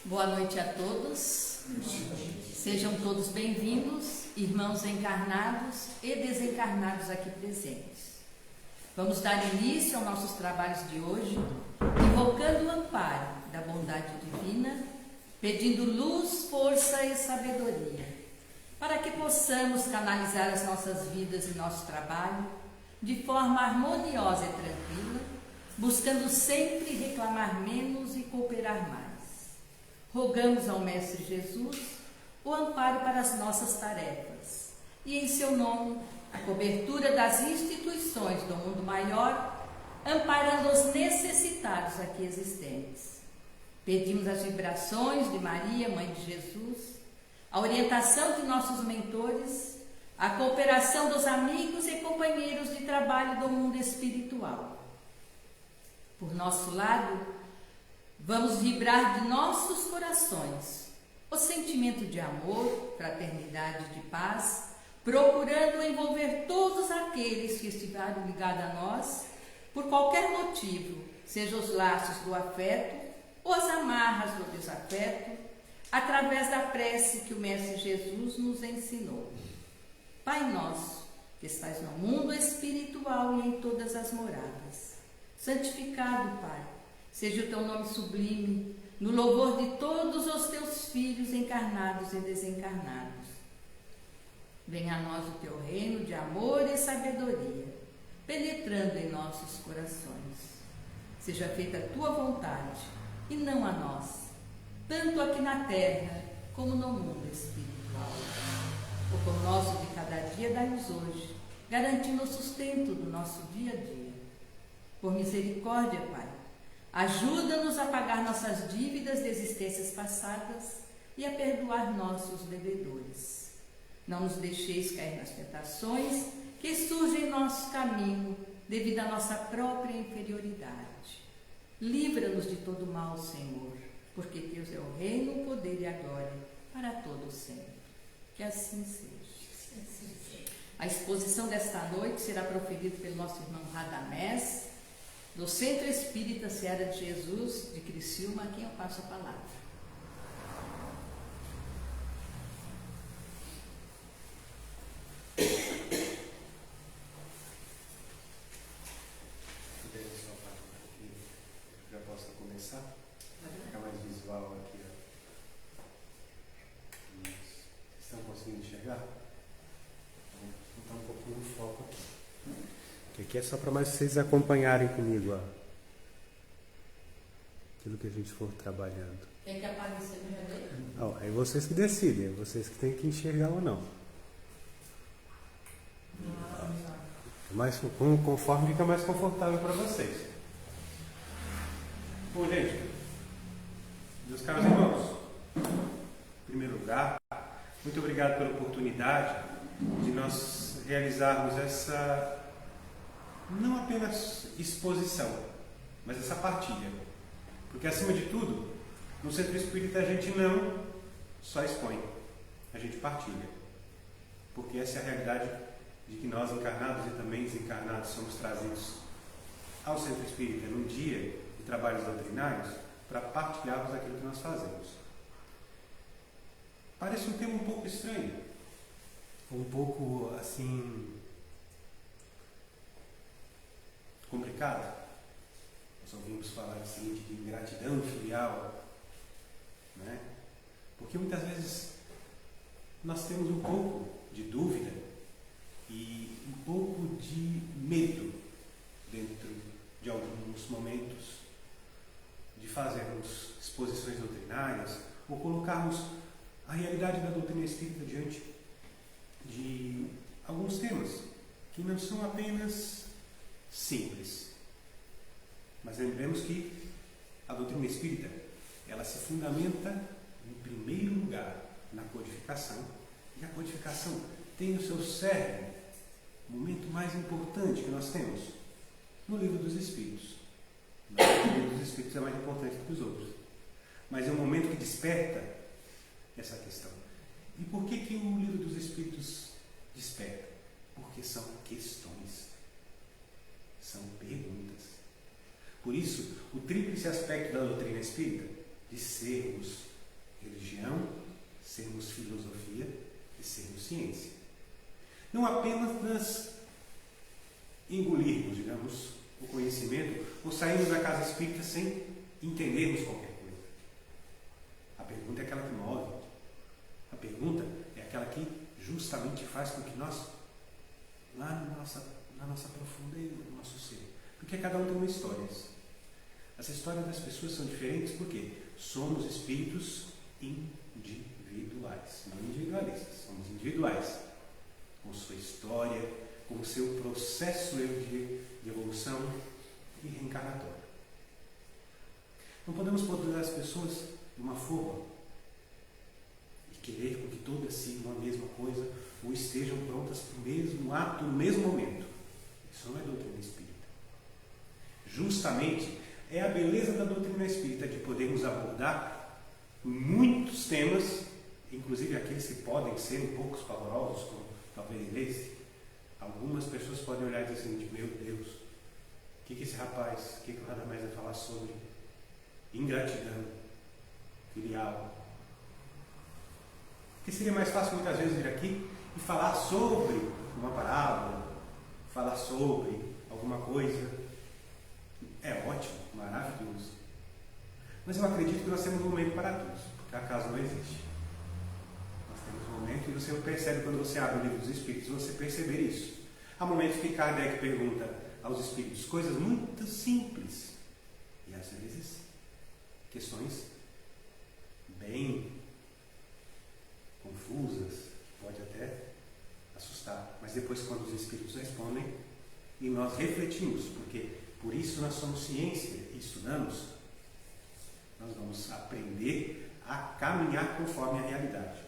Boa noite a todos. Sejam todos bem-vindos, irmãos encarnados e desencarnados aqui presentes. Vamos dar início aos nossos trabalhos de hoje, invocando o amparo da bondade divina, pedindo luz, força e sabedoria, para que possamos canalizar as nossas vidas e nosso trabalho de forma harmoniosa e tranquila, buscando sempre reclamar menos e cooperar mais. Rogamos ao Mestre Jesus o amparo para as nossas tarefas e, em seu nome, a cobertura das instituições do mundo maior, amparando os necessitados aqui existentes. Pedimos as vibrações de Maria, Mãe de Jesus, a orientação de nossos mentores, a cooperação dos amigos e companheiros de trabalho do mundo espiritual. Por nosso lado, vamos vibrar de nossos corações o sentimento de amor, fraternidade e de paz, procurando envolver todos aqueles que estiverem ligados a nós, por qualquer motivo, seja os laços do afeto ou as amarras do desafeto, através da prece que o Mestre Jesus nos ensinou. Pai nosso, que estais no mundo espiritual e em todas as moradas, santificado, Pai, seja o teu nome sublime, no louvor de todos os teus filhos encarnados e desencarnados. Venha a nós o teu reino de amor e sabedoria, penetrando em nossos corações. Seja feita a tua vontade, e não a nossa, tanto aqui na terra como no mundo espiritual. O pão nosso de cada dia dai-nos hoje, garantindo o sustento do nosso dia a dia. Por misericórdia, Pai, ajuda-nos a pagar nossas dívidas de existências passadas e a perdoar nossos devedores. Não nos deixeis cair nas tentações que surgem em nosso caminho devido à nossa própria inferioridade. Livra-nos de todo mal, Senhor, porque Deus é o reino, o poder e a glória para todo sempre. Que assim seja. A exposição desta noite será proferida pelo nosso irmão Radamés, do Centro Espírita Seara de Jesus, de Criciúma, a quem eu passo a palavra. Já posso começar? Fica mais visual aqui. Isso. Estão conseguindo enxergar? Vou botar um pouquinho de foco aqui. Que aqui é só para mais vocês acompanharem comigo, ó, aquilo que a gente for trabalhando. Tem que aparecer no janeiro? Aí vocês que decidem, é vocês que têm que enxergar ou não. Mas conforme fica mais confortável para vocês. Bom, gente, meus caros irmãos, em primeiro lugar, muito obrigado pela oportunidade de nós realizarmos essa, não apenas exposição, mas essa partilha. Porque, acima de tudo, no Centro Espírita a gente não só expõe, a gente partilha. Porque essa é a realidade de que nós, encarnados e também desencarnados, somos trazidos ao Centro Espírita num dia de trabalhos doutrinários para partilharmos aquilo que nós fazemos. Parece um tema um pouco estranho, um pouco, assim, complicado. Nós ouvimos falar assim de ingratidão filial, né? Porque muitas vezes nós temos um pouco de dúvida e um pouco de medo dentro de alguns momentos de fazermos exposições doutrinárias ou colocarmos a realidade da doutrina espírita diante de alguns temas que não são apenas simples. Mas lembremos que a doutrina espírita, ela se fundamenta, em primeiro lugar, na codificação, e a codificação tem o seu cerne, o momento mais importante que nós temos, no Livro dos Espíritos. O Livro dos Espíritos é mais importante do que os outros, mas é um momento que desperta essa questão. E por que o Livro dos Espíritos desperta? Porque são questões, são perguntas. Por isso, o tríplice aspecto da doutrina espírita, de sermos religião, sermos filosofia e sermos ciência. Não apenas engolirmos, digamos, o conhecimento ou sairmos da casa espírita sem entendermos qualquer coisa. A pergunta é aquela que move. A pergunta é aquela que justamente faz com que nós, lá na nossa profundeza, no nosso ser, porque cada um tem uma história. As histórias das pessoas são diferentes porque somos espíritos individuais, não individualistas, somos individuais, com sua história, com o seu processo de evolução e reencarnatório. Não podemos poder as pessoas de uma forma e querer com que todas sigam a mesma coisa ou estejam prontas para o mesmo ato no mesmo momento. Isso não é doutrina espírita. Justamente é a beleza da doutrina espírita de podermos abordar muitos temas, inclusive aqueles que podem ser um pouco pavorosos, como talvez esse. Algumas pessoas podem olhar e dizer assim, meu Deus, o que esse rapaz, o que o Radamés vai falar sobre ingratidão filial? Porque seria mais fácil muitas vezes vir aqui e falar sobre uma parábola, falar sobre alguma coisa. É ótimo, maravilhoso. Mas eu acredito que nós temos um momento para tudo, porque acaso não existe. Nós temos um momento e você percebe quando você abre o livro dos Espíritos, você perceber isso. Há momentos que Kardec pergunta aos Espíritos coisas muito simples e às vezes questões bem confusas, que pode até assustar. Mas depois quando os Espíritos respondem e nós refletimos, porque por isso nós somos ciência e estudamos, nós vamos aprender a caminhar conforme a realidade.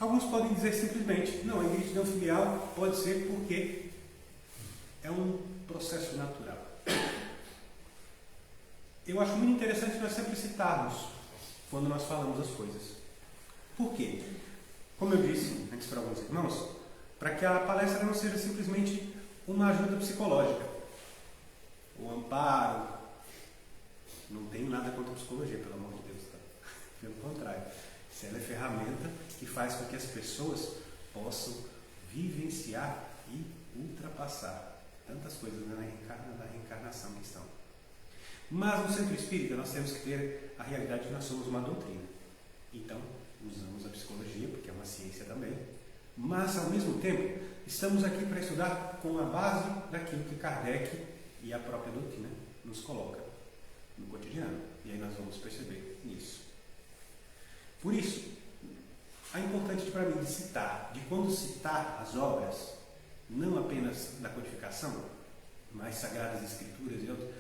Alguns podem dizer simplesmente, não, a ingratidão filial pode ser porque é um processo natural. Eu acho muito interessante nós sempre citarmos quando nós falamos as coisas. Por quê? Como eu disse antes para alguns irmãos, para que a palestra não seja simplesmente uma ajuda psicológica, o amparo. Não tenho nada contra a psicologia, pelo amor de Deus, tá? Pelo contrário, se ela é ferramenta que faz com que as pessoas possam vivenciar e ultrapassar tantas coisas na reencarnação que estão. Mas no centro espírita nós temos que ter a realidade de que nós somos uma doutrina. Então, usamos a psicologia, porque é uma ciência também, mas ao mesmo tempo estamos aqui para estudar com a base daquilo que Kardec e a própria doutrina nos coloca no cotidiano. E aí nós vamos perceber isso. Por isso, é importante para mim de citar, de quando citar as obras, não apenas da codificação, mas Sagradas Escrituras e outras,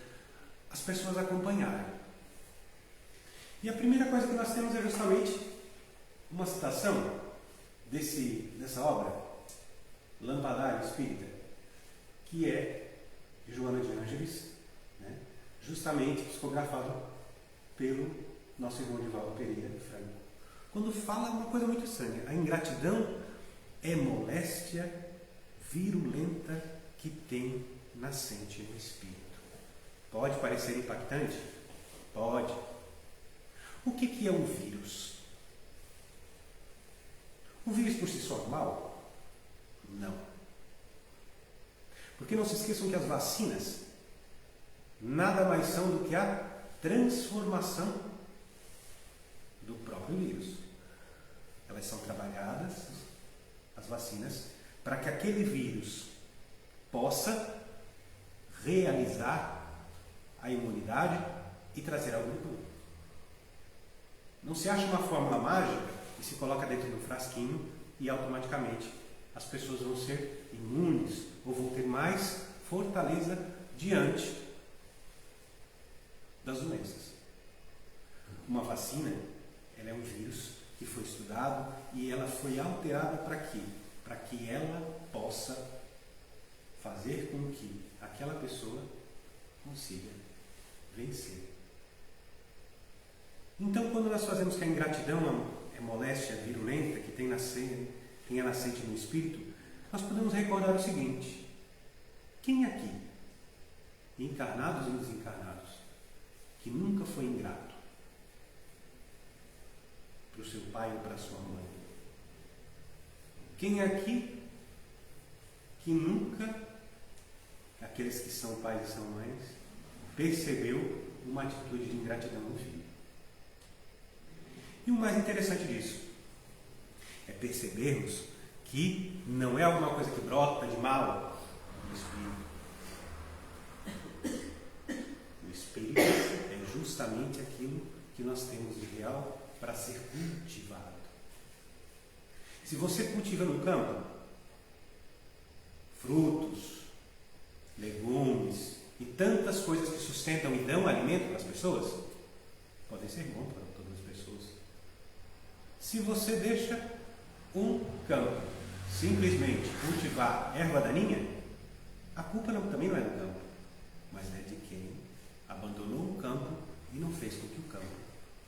as pessoas acompanharem. E a primeira coisa que nós temos é justamente uma citação dessa obra, Lampadário Espírita, que é de Joana de Ângeles, né? Justamente psicografado pelo nosso irmão Divaldo Pereira Franco. Quando fala uma coisa muito estranha, a ingratidão é moléstia virulenta que tem nascente no espírito. Pode parecer impactante? Pode. O que é um vírus? O vírus por si só é mal? Não. Porque não se esqueçam que as vacinas nada mais são do que a transformação do próprio vírus. Elas são trabalhadas, as vacinas, para que aquele vírus possa realizar a imunidade e trazer algum bom. Não se acha uma fórmula mágica e se coloca dentro de um frasquinho e automaticamente as pessoas vão ser imunes ou vão ter mais fortaleza diante das doenças. Uma vacina, ela é um vírus que foi estudado e ela foi alterada para quê? Para que ela possa fazer com que aquela pessoa consiga vencer. Então, quando nós fazemos que a ingratidão é moléstia virulenta que tem a nascente no espírito, nós podemos recordar o seguinte: quem aqui, encarnados e desencarnados, que nunca foi ingrato? seu pai ou para a sua mãe. Quem é aqui que nunca, aqueles que são pais e são mães, percebeu uma atitude de ingratidão no filho? E o mais interessante disso é percebermos que não é alguma coisa que brota de mal no espírito. O espírito é justamente aquilo que nós temos de real para ser cultivado. Se você cultiva no campo frutos, legumes e tantas coisas que sustentam e dão alimento para as pessoas, podem ser bons para todas as pessoas. Se você deixa um campo simplesmente cultivar erva daninha, a culpa também não é do campo, mas é de quem abandonou o campo e não fez com que o campo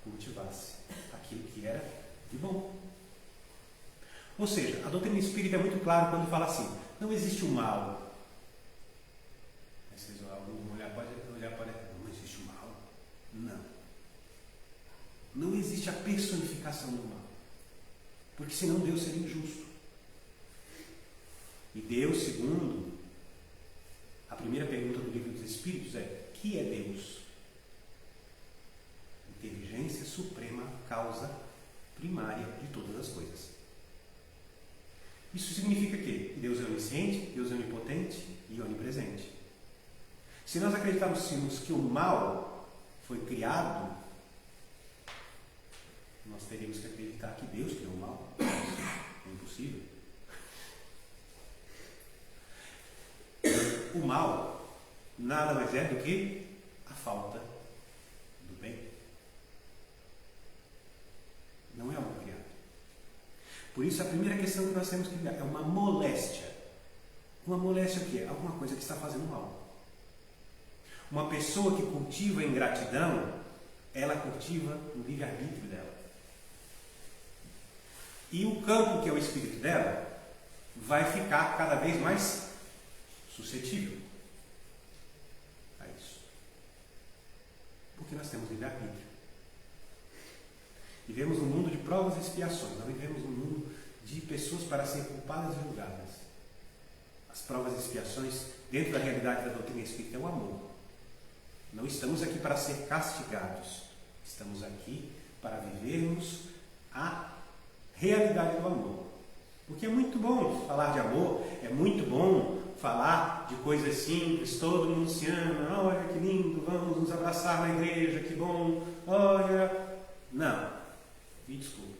cultivasse aquilo que era de bom. Ou seja, a doutrina espírita é muito clara quando fala assim: não existe o mal. Aí vocês vão olhar para não existe o mal. Não. Não existe a personificação do mal. Porque senão Deus seria injusto. E Deus, segundo a primeira pergunta do Livro dos Espíritos, é: que é Deus? Inteligência suprema, causa primária de todas as coisas. Isso significa que Deus é onisciente, Deus é onipotente e onipresente. Se nós acreditarmos que o mal foi criado, nós teríamos que acreditar que Deus criou o mal. É impossível. O mal nada mais é do que a falta do bem. Não é algo criado. Por isso, a primeira questão que nós temos que ligar é uma moléstia. Uma moléstia o quê? Alguma coisa que está fazendo mal. Uma pessoa que cultiva a ingratidão, ela cultiva o livre-arbítrio dela. E o campo que é o espírito dela vai ficar cada vez mais suscetível a isso. Porque nós temos livre-arbítrio. Vivemos um mundo de provas e expiações. Não vivemos um mundo de pessoas para serem culpadas e julgadas. As provas e expiações, dentro da realidade da doutrina espírita, é o amor. Não estamos aqui para ser castigados. Estamos aqui para vivermos a realidade do amor. Porque é muito bom falar de amor, é muito bom falar de coisas simples, todo mundo se ama, olha que lindo, vamos nos abraçar na igreja, que bom, olha. Não. Me desculpe,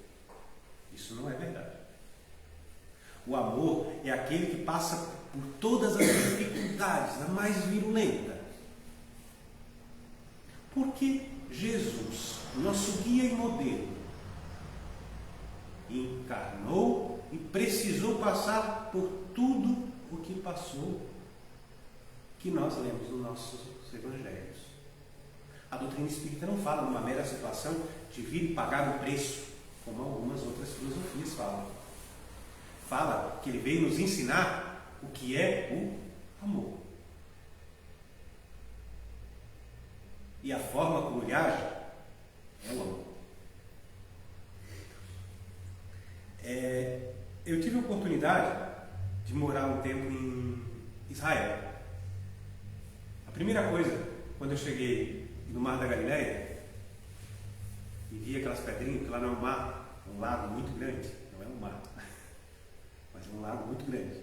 isso não é verdade. O amor é aquele que passa por todas as dificuldades, a mais virulenta. Porque Jesus, nosso guia e modelo, encarnou e precisou passar por tudo o que passou, que nós lemos nos nossos evangelhos. A doutrina espírita não fala numa mera situação de vir e pagar o preço, como algumas outras filosofias falam. Fala que ele veio nos ensinar o que é o amor. E a forma como ele age é o amor. Eu tive a oportunidade de morar um tempo em Israel. A primeira coisa, quando eu cheguei no Mar da Galileia e vi aquelas pedrinhas, que lá não é um mar, é um lago muito grande, não é um mar, mas é um lago muito grande.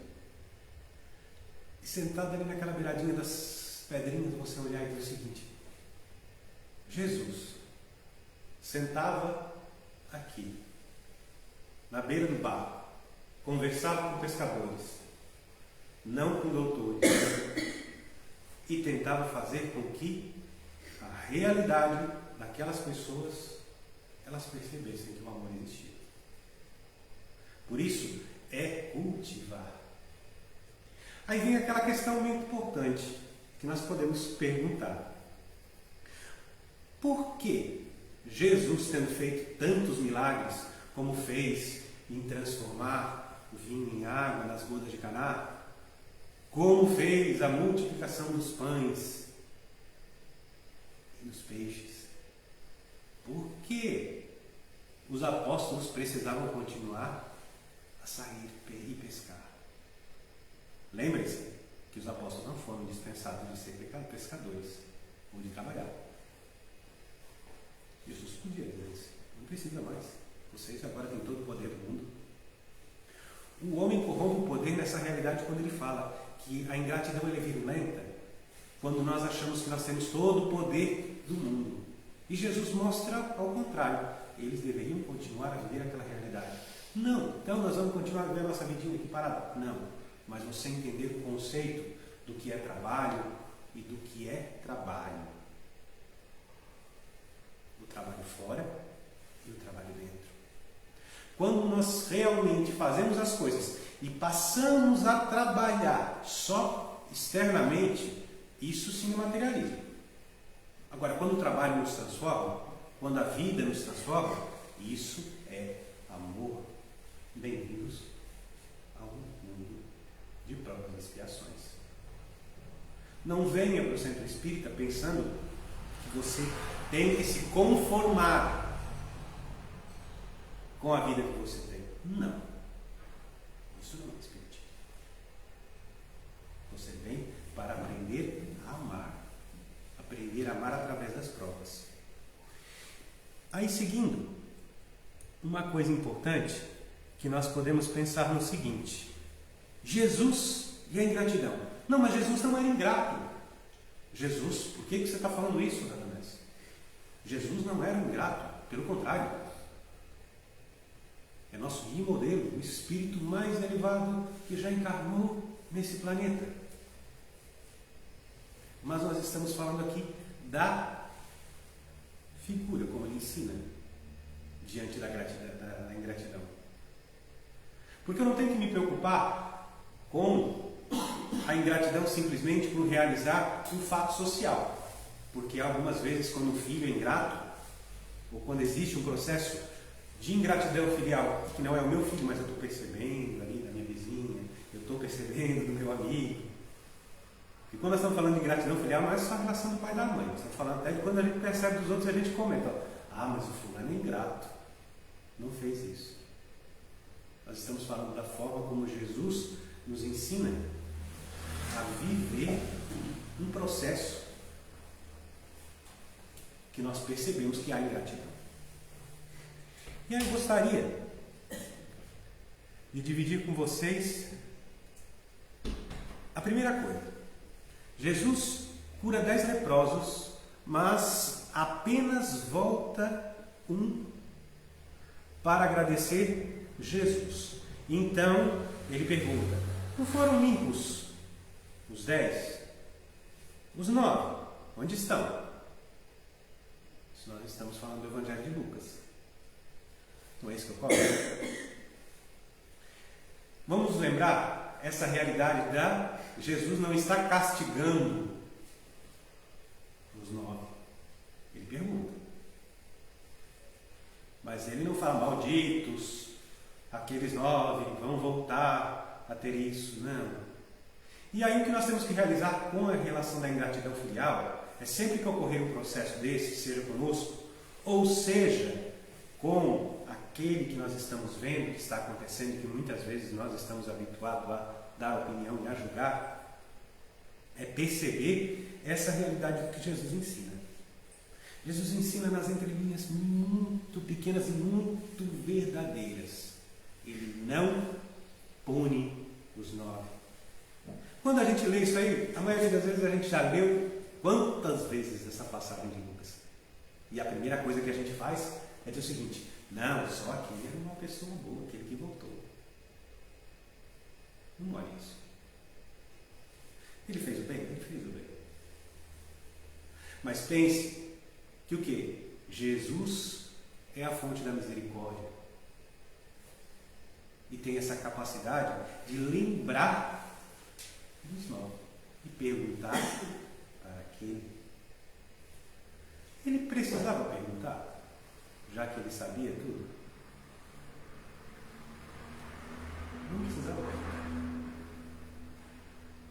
E sentado ali naquela beiradinha das pedrinhas, você olhar e dizer o seguinte: Jesus sentava aqui, na beira do barco, conversava com pescadores, não com doutores, e tentava fazer com que a realidade daquelas pessoas, elas percebessem que o amor existia. Por isso, é cultivar. Aí vem aquela questão muito importante que nós podemos perguntar: por que Jesus, tendo feito tantos milagres como fez em transformar o vinho em água nas bodas de Caná, como fez a multiplicação dos pães e dos peixes, por que os apóstolos precisavam continuar a sair e pescar. Lembre-se que os apóstolos não foram dispensados de ser pescadores ou de trabalhar. Jesus podia dizer isso. Não precisa mais. Vocês agora têm todo o poder do mundo. O homem corrompe o poder nessa realidade quando ele fala que a ingratidão é virulenta, quando nós achamos que nós temos todo o poder do mundo. E Jesus mostra ao contrário. Eles deveriam continuar a viver aquela realidade. Não, então nós vamos continuar a viver a nossa vidinha aqui parada. Não, mas você entender o conceito do que é trabalho e do que é trabalho. O trabalho fora e o trabalho dentro. Quando nós realmente fazemos as coisas e passamos a trabalhar só externamente, isso se materializa. Agora, quando o trabalho nos transforma, quando a vida nos transforma, isso é amor. Bem-vindos ao mundo de provas e expiações. Não venha para o centro espírita pensando que você tem que se conformar com a vida que você tem. Não. Isso não é espiritismo. Você vem para aprender a amar. Aprender a amar através das provas. Aí, seguindo, uma coisa importante que nós podemos pensar no seguinte: Jesus e a ingratidão. Não, mas Jesus não era ingrato. Jesus, por que você está falando isso, Radamés? Jesus não era ingrato, pelo contrário. É nosso guia e modelo, o espírito mais elevado que já encarnou nesse planeta. Mas nós estamos falando aqui da figura, como ele ensina, diante da ingratidão. Porque eu não tenho que me preocupar com a ingratidão simplesmente por realizar um fato social. Porque algumas vezes, quando o filho é ingrato, ou quando existe um processo de ingratidão filial, que não é o meu filho, mas eu estou percebendo ali da minha vizinha, eu estou percebendo do meu amigo. E quando nós estamos falando de ingratidão filial, não é só a relação do pai e da mãe. Nós estamos falando até de quando a gente percebe dos outros, a gente comenta: ah, mas o fulano é ingrato, não fez isso. Nós estamos falando da forma como Jesus nos ensina a viver um processo que nós percebemos que há ingratidão. E aí eu gostaria de dividir com vocês a primeira coisa. Jesus cura 10 leprosos, mas apenas volta um para agradecer Jesus. Então ele pergunta: não foram limpos os 10? Os 9, onde estão? Se nós estamos falando do Evangelho de Lucas. Não é isso que eu coloco? Vamos lembrar essa realidade da Jesus não está castigando os 9. Ele pergunta. Mas ele não fala: malditos, aqueles 9 vão voltar a ter isso. Não. E aí o que nós temos que realizar com a relação da ingratidão filial é, sempre que ocorrer um processo desse, seja conosco, ou seja com aquele que nós estamos vendo que está acontecendo, que muitas vezes nós estamos habituados a dar opinião e a julgar, é perceber essa realidade que Jesus ensina. Jesus ensina nas entrelinhas muito pequenas e muito verdadeiras. Ele não pune os 9. Quando a gente lê isso aí, a maioria das vezes a gente já leu quantas vezes essa passagem de Lucas. E a primeira coisa que a gente faz é dizer o seguinte: não, só aquele era uma pessoa boa, aquele que voltou. Não olha isso. Ele fez o bem? Ele fez o bem. Mas pense que o quê? Jesus é a fonte da misericórdia. E tem essa capacidade de lembrar dos 9 e perguntar para aquele. Ele precisava perguntar, já que ele sabia tudo? Não precisava perguntar.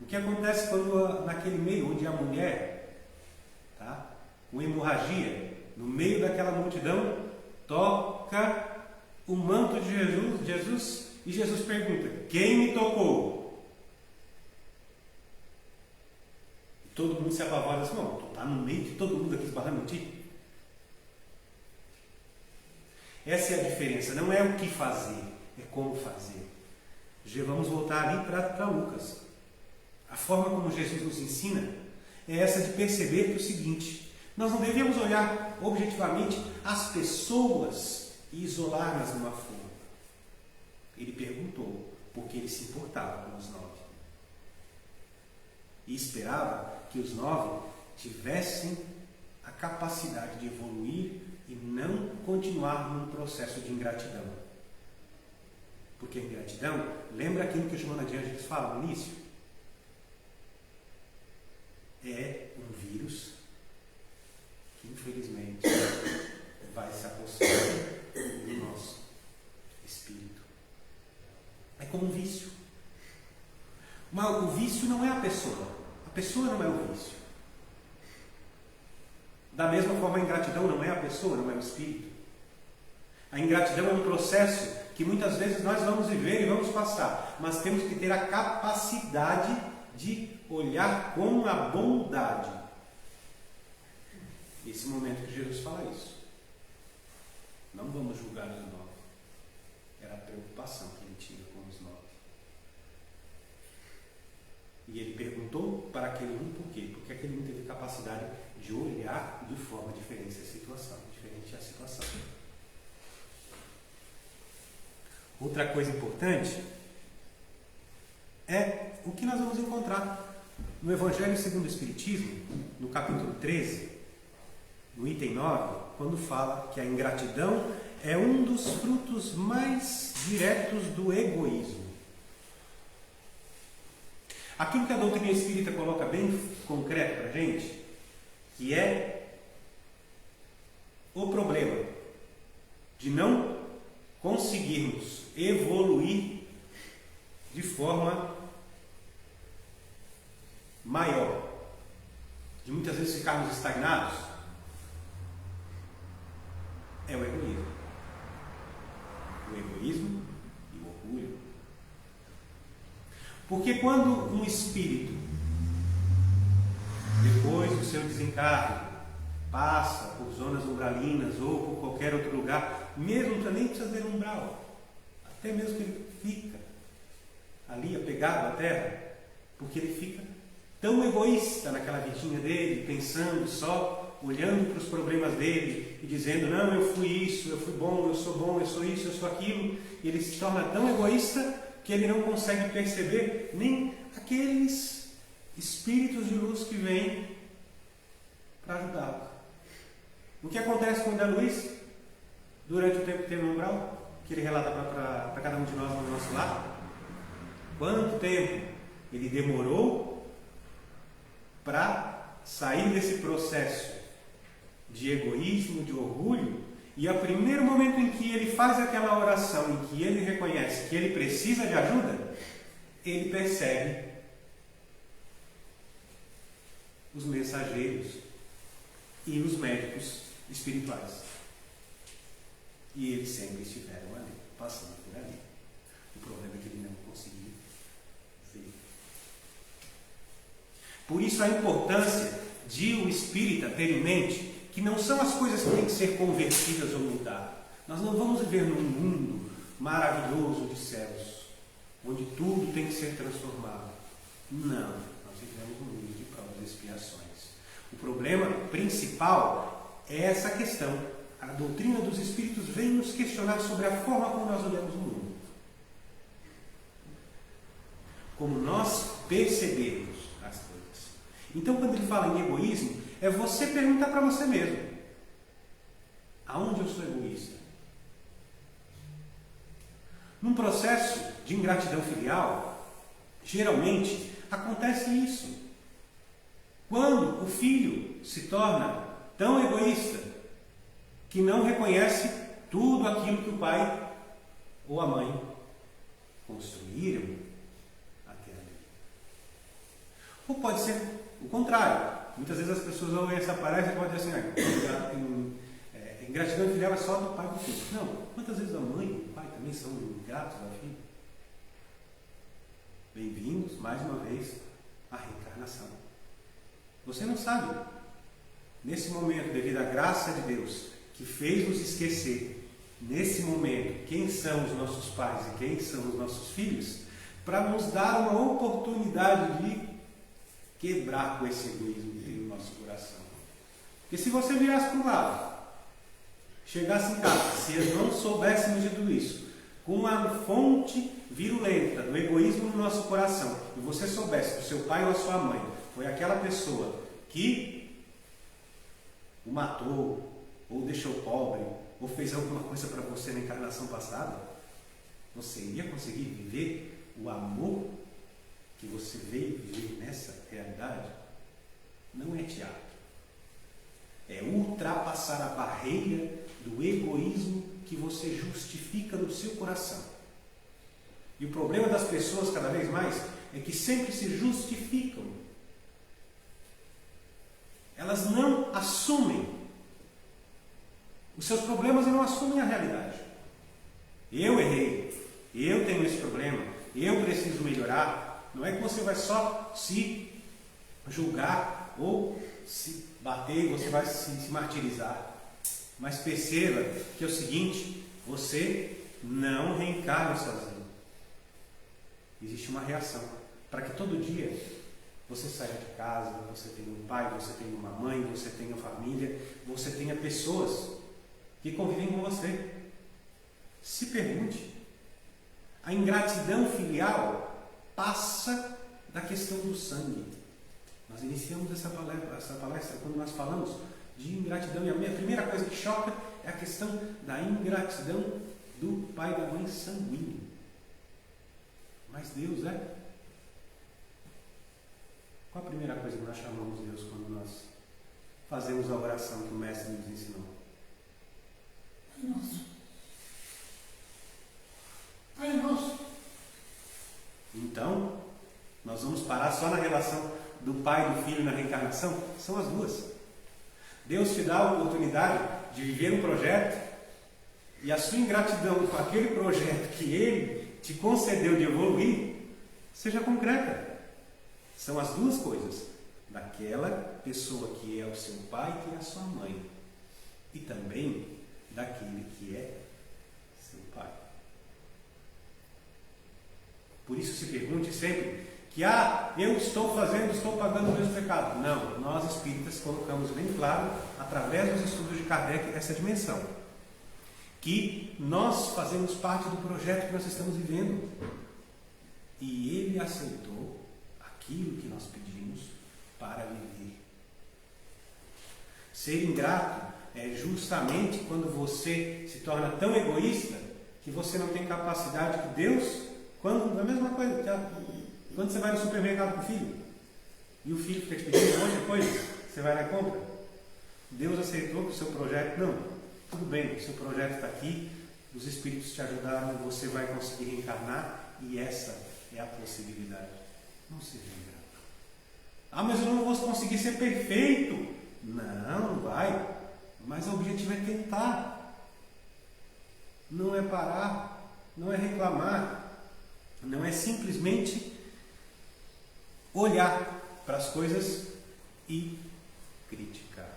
O que acontece quando naquele meio onde a mulher, com hemorragia, no meio daquela multidão, toca o manto de Jesus, e Jesus pergunta: quem me tocou? E todo mundo se apavora assim: não, tu está no meio de todo mundo aqui esbarrando em ti. Essa é a diferença, não é o que fazer, é como fazer. Vamos voltar ali para Lucas. A forma como Jesus nos ensina é essa de perceber que é o seguinte: nós não devemos olhar objetivamente as pessoas e isolá-las numa forma. Ele perguntou porque ele se importava com os 9 e esperava que os 9 tivessem a capacidade de evoluir e não continuar num processo de ingratidão. Porque a ingratidão, lembra aquilo que o Joana de Ângeles fala no início? É um vírus que infelizmente vai se apossar do nosso espírito. É como um vício. Mas o vício não é a pessoa não é o vício. Da mesma forma, a ingratidão não é a pessoa, não é o espírito. A ingratidão é um processo que muitas vezes nós vamos viver e vamos passar, mas temos que ter a capacidade de olhar com a bondade. Esse momento que Jesus fala isso. Não vamos julgar os 9. Era a preocupação que ele tinha com os 9. E ele perguntou para aquele um por quê? Porque aquele um teve capacidade de olhar de forma diferente a situação. Outra coisa importante é o que nós vamos encontrar no Evangelho segundo o Espiritismo, no capítulo 13, no item 9, quando fala que a ingratidão é um dos frutos mais diretos do egoísmo. Aquilo que a doutrina espírita coloca bem concreto para a gente, que é o problema de não conseguirmos evoluir de forma maior, de muitas vezes ficarmos estagnados, é o egoísmo. O egoísmo e o orgulho. Porque quando um espírito, depois do seu desencarne, passa por zonas umbralinas ou por qualquer outro lugar, mesmo que nem precisa ter umbral, até mesmo que ele fica ali apegado à terra, porque ele fica tão egoísta naquela vidinha dele, pensando só, olhando para os problemas dele e dizendo: não, eu fui isso, eu fui bom, eu sou isso, eu sou aquilo. E ele se torna tão egoísta que ele não consegue perceber nem aqueles espíritos de luz que vêm para ajudá-lo. O que acontece com o André Luiz durante o tempo que teve no umbral, que ele relata para cada um de nós no nosso lar? Quanto tempo ele demorou para sair desse processo de egoísmo, de orgulho, e ao primeiro momento em que ele faz aquela oração, em que ele reconhece que ele precisa de ajuda, ele percebe os mensageiros e os médicos espirituais. E eles sempre estiveram ali, passando por ali. O problema é que ele não conseguiu ver. Por isso a importância de o espírita ter em mente que não são as coisas que têm que ser convertidas ou mudar. Nós não vamos viver num mundo maravilhoso de céus, onde tudo tem que ser transformado. Não, nós vivemos num mundo de provas e expiações. O problema principal é essa questão. A doutrina dos Espíritos vem nos questionar sobre a forma como nós olhamos o mundo. Como nós percebemos as coisas. Então, quando ele fala em egoísmo, é você perguntar para você mesmo: aonde eu sou egoísta? Num processo de ingratidão filial, geralmente acontece isso. Quando o filho se torna tão egoísta que não reconhece tudo aquilo que o pai ou a mãe construíram até ali. Ou pode ser o contrário. Muitas vezes as pessoas ouvem essa palavra e podem dizer assim: Ingratidão filial é só do pai e do filho. Não, quantas vezes a mãe e o pai também são ingratos ao filho? Bem-vindos, mais uma vez, à reencarnação. Você não sabe, nesse momento, devido à graça de Deus, que fez nos esquecer, nesse momento, quem são os nossos pais e quem são os nossos filhos, para nos dar uma oportunidade de quebrar com esse egoísmo que tem no nosso coração. Porque se você virasse para o lado, chegasse em casa, se não soubéssemos de tudo isso, com uma fonte virulenta do egoísmo no nosso coração, e você soubesse que o seu pai ou a sua mãe foi aquela pessoa que o matou, ou deixou pobre, ou fez alguma coisa para você na encarnação passada, você iria conseguir viver o amor que você veio viver nessa realidade? Não é teatro. É ultrapassar a barreira do egoísmo que você justifica no seu coração. E o problema das pessoas, cada vez mais, é que sempre se justificam. Elas não assumem os seus problemas e não assumem a realidade. Eu errei, eu tenho esse problema, eu preciso melhorar. Não é que você vai só se julgar ou se bater, você vai se martirizar. Mas perceba que é o seguinte: você não reencarna sozinho. Existe uma reação para que todo dia você saia de casa, você tenha um pai, você tenha uma mãe, você tenha família, você tenha pessoas que convivem com você. Se pergunte: a ingratidão filial passa da questão do sangue. Nós iniciamos essa palestra quando nós falamos de ingratidão, e a primeira coisa que choca é a questão da ingratidão do pai e da mãe sanguíneo. Mas Deus é. Qual a primeira coisa que nós chamamos Deus quando nós fazemos a oração que o Mestre nos ensinou? Pai nosso. Pai nosso. Então, nós vamos parar só na relação do pai e do filho na reencarnação? São as duas. Deus te dá a oportunidade de viver um projeto, e a sua ingratidão com aquele projeto que Ele te concedeu de evoluir seja concreta. São as duas coisas, daquela pessoa que é o seu pai, que é a sua mãe, e também daquele que é seu pai. Por isso se pergunte sempre que eu estou pagando meus pecados. Não, nós espíritas colocamos bem claro, através dos estudos de Kardec, essa dimensão, que nós fazemos parte do projeto que nós estamos vivendo, e Ele aceitou aquilo que nós pedimos para viver. Ser ingrato é justamente quando você se torna tão egoísta que você não tem capacidade que Deus, quando a mesma coisa, quando você vai no supermercado com o filho e o filho fica te pedindo um monte de coisa, você vai lá e compra. Deus aceitou que o seu projeto, não, tudo bem, o seu projeto está aqui, os espíritos te ajudaram, você vai conseguir reencarnar, e essa é a possibilidade. Não seja ingrato. Mas eu não vou conseguir ser perfeito. Não vai, mas o objetivo é tentar, não é parar, não é reclamar, não é simplesmente olhar para as coisas e criticar.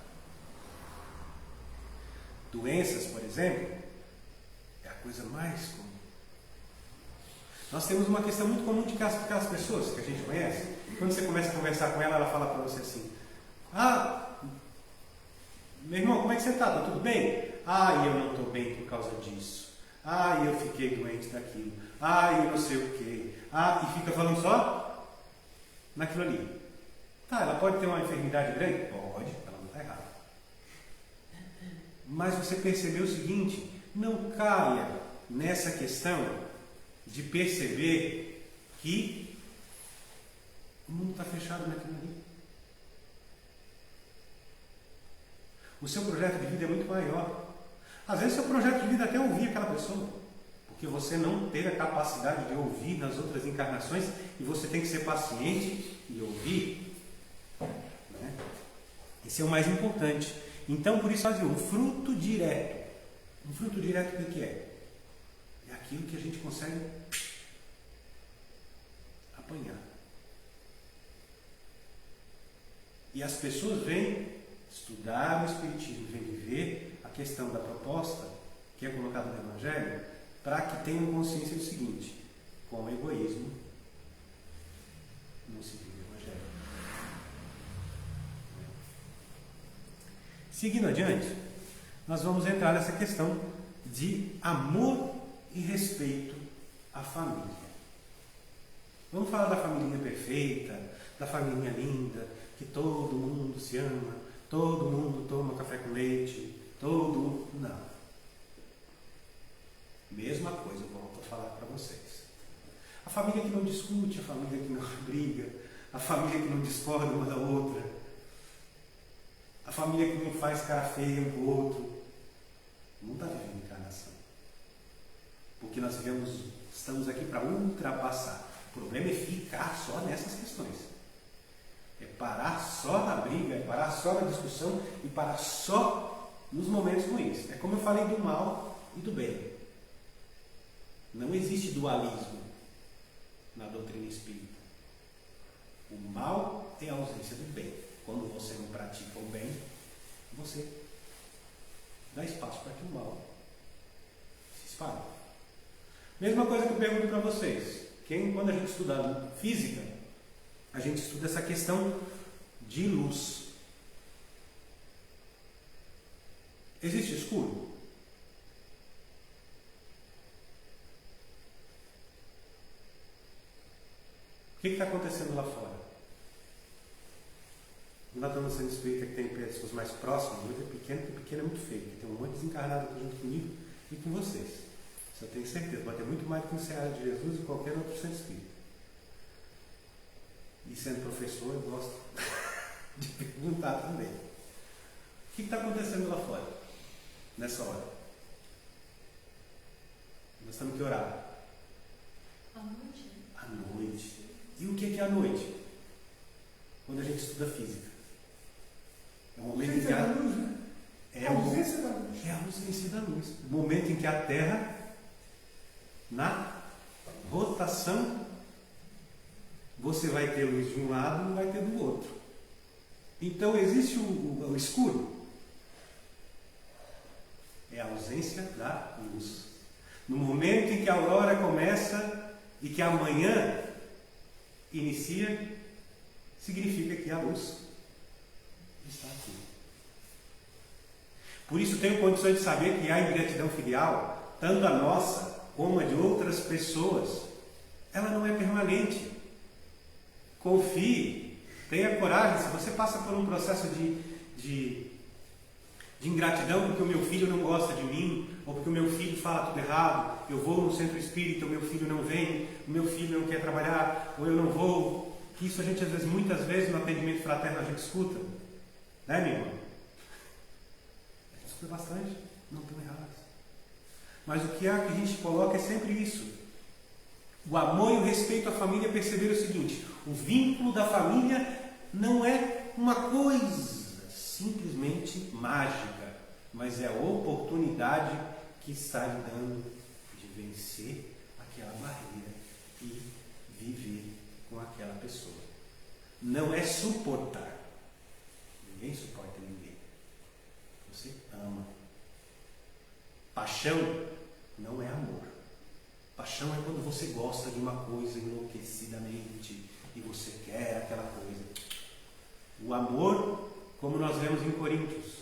Doenças, por exemplo, é a coisa mais comum. Nós temos uma questão muito comum de aquelas pessoas que a gente conhece. Quando você começa a conversar com ela, ela fala para você assim: meu irmão, como é que você está? Está tudo bem? Eu não estou bem por causa disso. Eu fiquei doente daquilo. Eu não sei o quê. E fica falando só naquilo ali. Ela pode ter uma enfermidade grande? Pode, ela não está errada. Mas você percebeu o seguinte: não caia nessa questão de perceber que o mundo está fechado naquilo ali. O seu projeto de vida é muito maior. Às vezes o seu projeto de vida é até ouvir aquela pessoa, porque você não teve a capacidade de ouvir nas outras encarnações, e você tem que ser paciente e ouvir, né? Esse é o mais importante. Então, por isso, um fruto direto. Um fruto direto do que é? É aquilo que a gente consegue apanhar. E as pessoas vêm estudar o Espiritismo, vêm viver a questão da proposta que é colocada no Evangelho, para que tenham consciência do seguinte: com o egoísmo não se vive o Evangelho. Seguindo adiante, nós vamos entrar nessa questão de amor e respeito à família. Vamos falar da família perfeita, da família linda, que todo mundo se ama, todo mundo toma café com leite, todo mundo... Não. Mesma coisa, volto a falar para vocês. A família que não discute, a família que não briga, a família que não discorda uma da outra, a família que não faz cara feia um com o outro, não está vivendo encarnação. Porque nós estamos aqui para ultrapassar. O problema é ficar só nessas questões. É parar só na briga, é parar só na discussão e parar só nos momentos ruins. É como eu falei do mal e do bem. Não existe dualismo na doutrina espírita. O mal é a ausência do bem. Quando você não pratica o bem, você dá espaço para que o mal se espalhe. Mesma coisa que eu pergunto para vocês. Quando a gente estuda física, a gente estuda essa questão de luz. Existe escuro? O que está acontecendo lá fora? Nós estamos sendo espírita que tem pessoas mais próximas, muito pequeno, porque pequeno é muito feio, porque tem um monte de desencarnado aqui junto comigo e com vocês. Isso eu tenho certeza, vai ter muito mais do que no Seara de Jesus e qualquer outro centro espírita. E sendo professor, eu gosto de perguntar também. O que está acontecendo lá fora, nessa hora? Nós temos que orar. À noite. À noite. E o que é a noite? Quando a gente estuda física. É o momento em que a luz, né? é a ausência da luz. É a ausência da luz. O momento em que a Terra, na rotação, você vai ter luz de um lado e vai ter do outro. Então existe o escuro. É a ausência da luz. No momento em que a aurora começa e que a manhã inicia, significa que a luz está aqui. Por isso tenho condições de saber que a ingratidão filial, tanto a nossa como a de outras pessoas, ela não é permanente. Confie, tenha coragem. Se você passa por um processo de ingratidão porque o meu filho não gosta de mim, ou porque o meu filho fala tudo errado, eu vou no centro espírita, o meu filho não vem, o meu filho não quer trabalhar, ou eu não vou, que isso a gente muitas vezes no atendimento fraterno a gente escuta, né, minha irmã? A gente escuta bastante, não estão errados. Mas o que é que a gente coloca é sempre isso. O amor e o respeito à família, perceber o seguinte: o vínculo da família não é uma coisa simplesmente mágica, mas é a oportunidade que está lhe dando de vencer aquela barreira e viver com aquela pessoa. Não é suportar. Ninguém suporta ninguém. Você ama. Paixão não é amor. Paixão é quando você gosta de uma coisa enlouquecidamente e você quer aquela coisa. O amor, como nós vemos em Coríntios,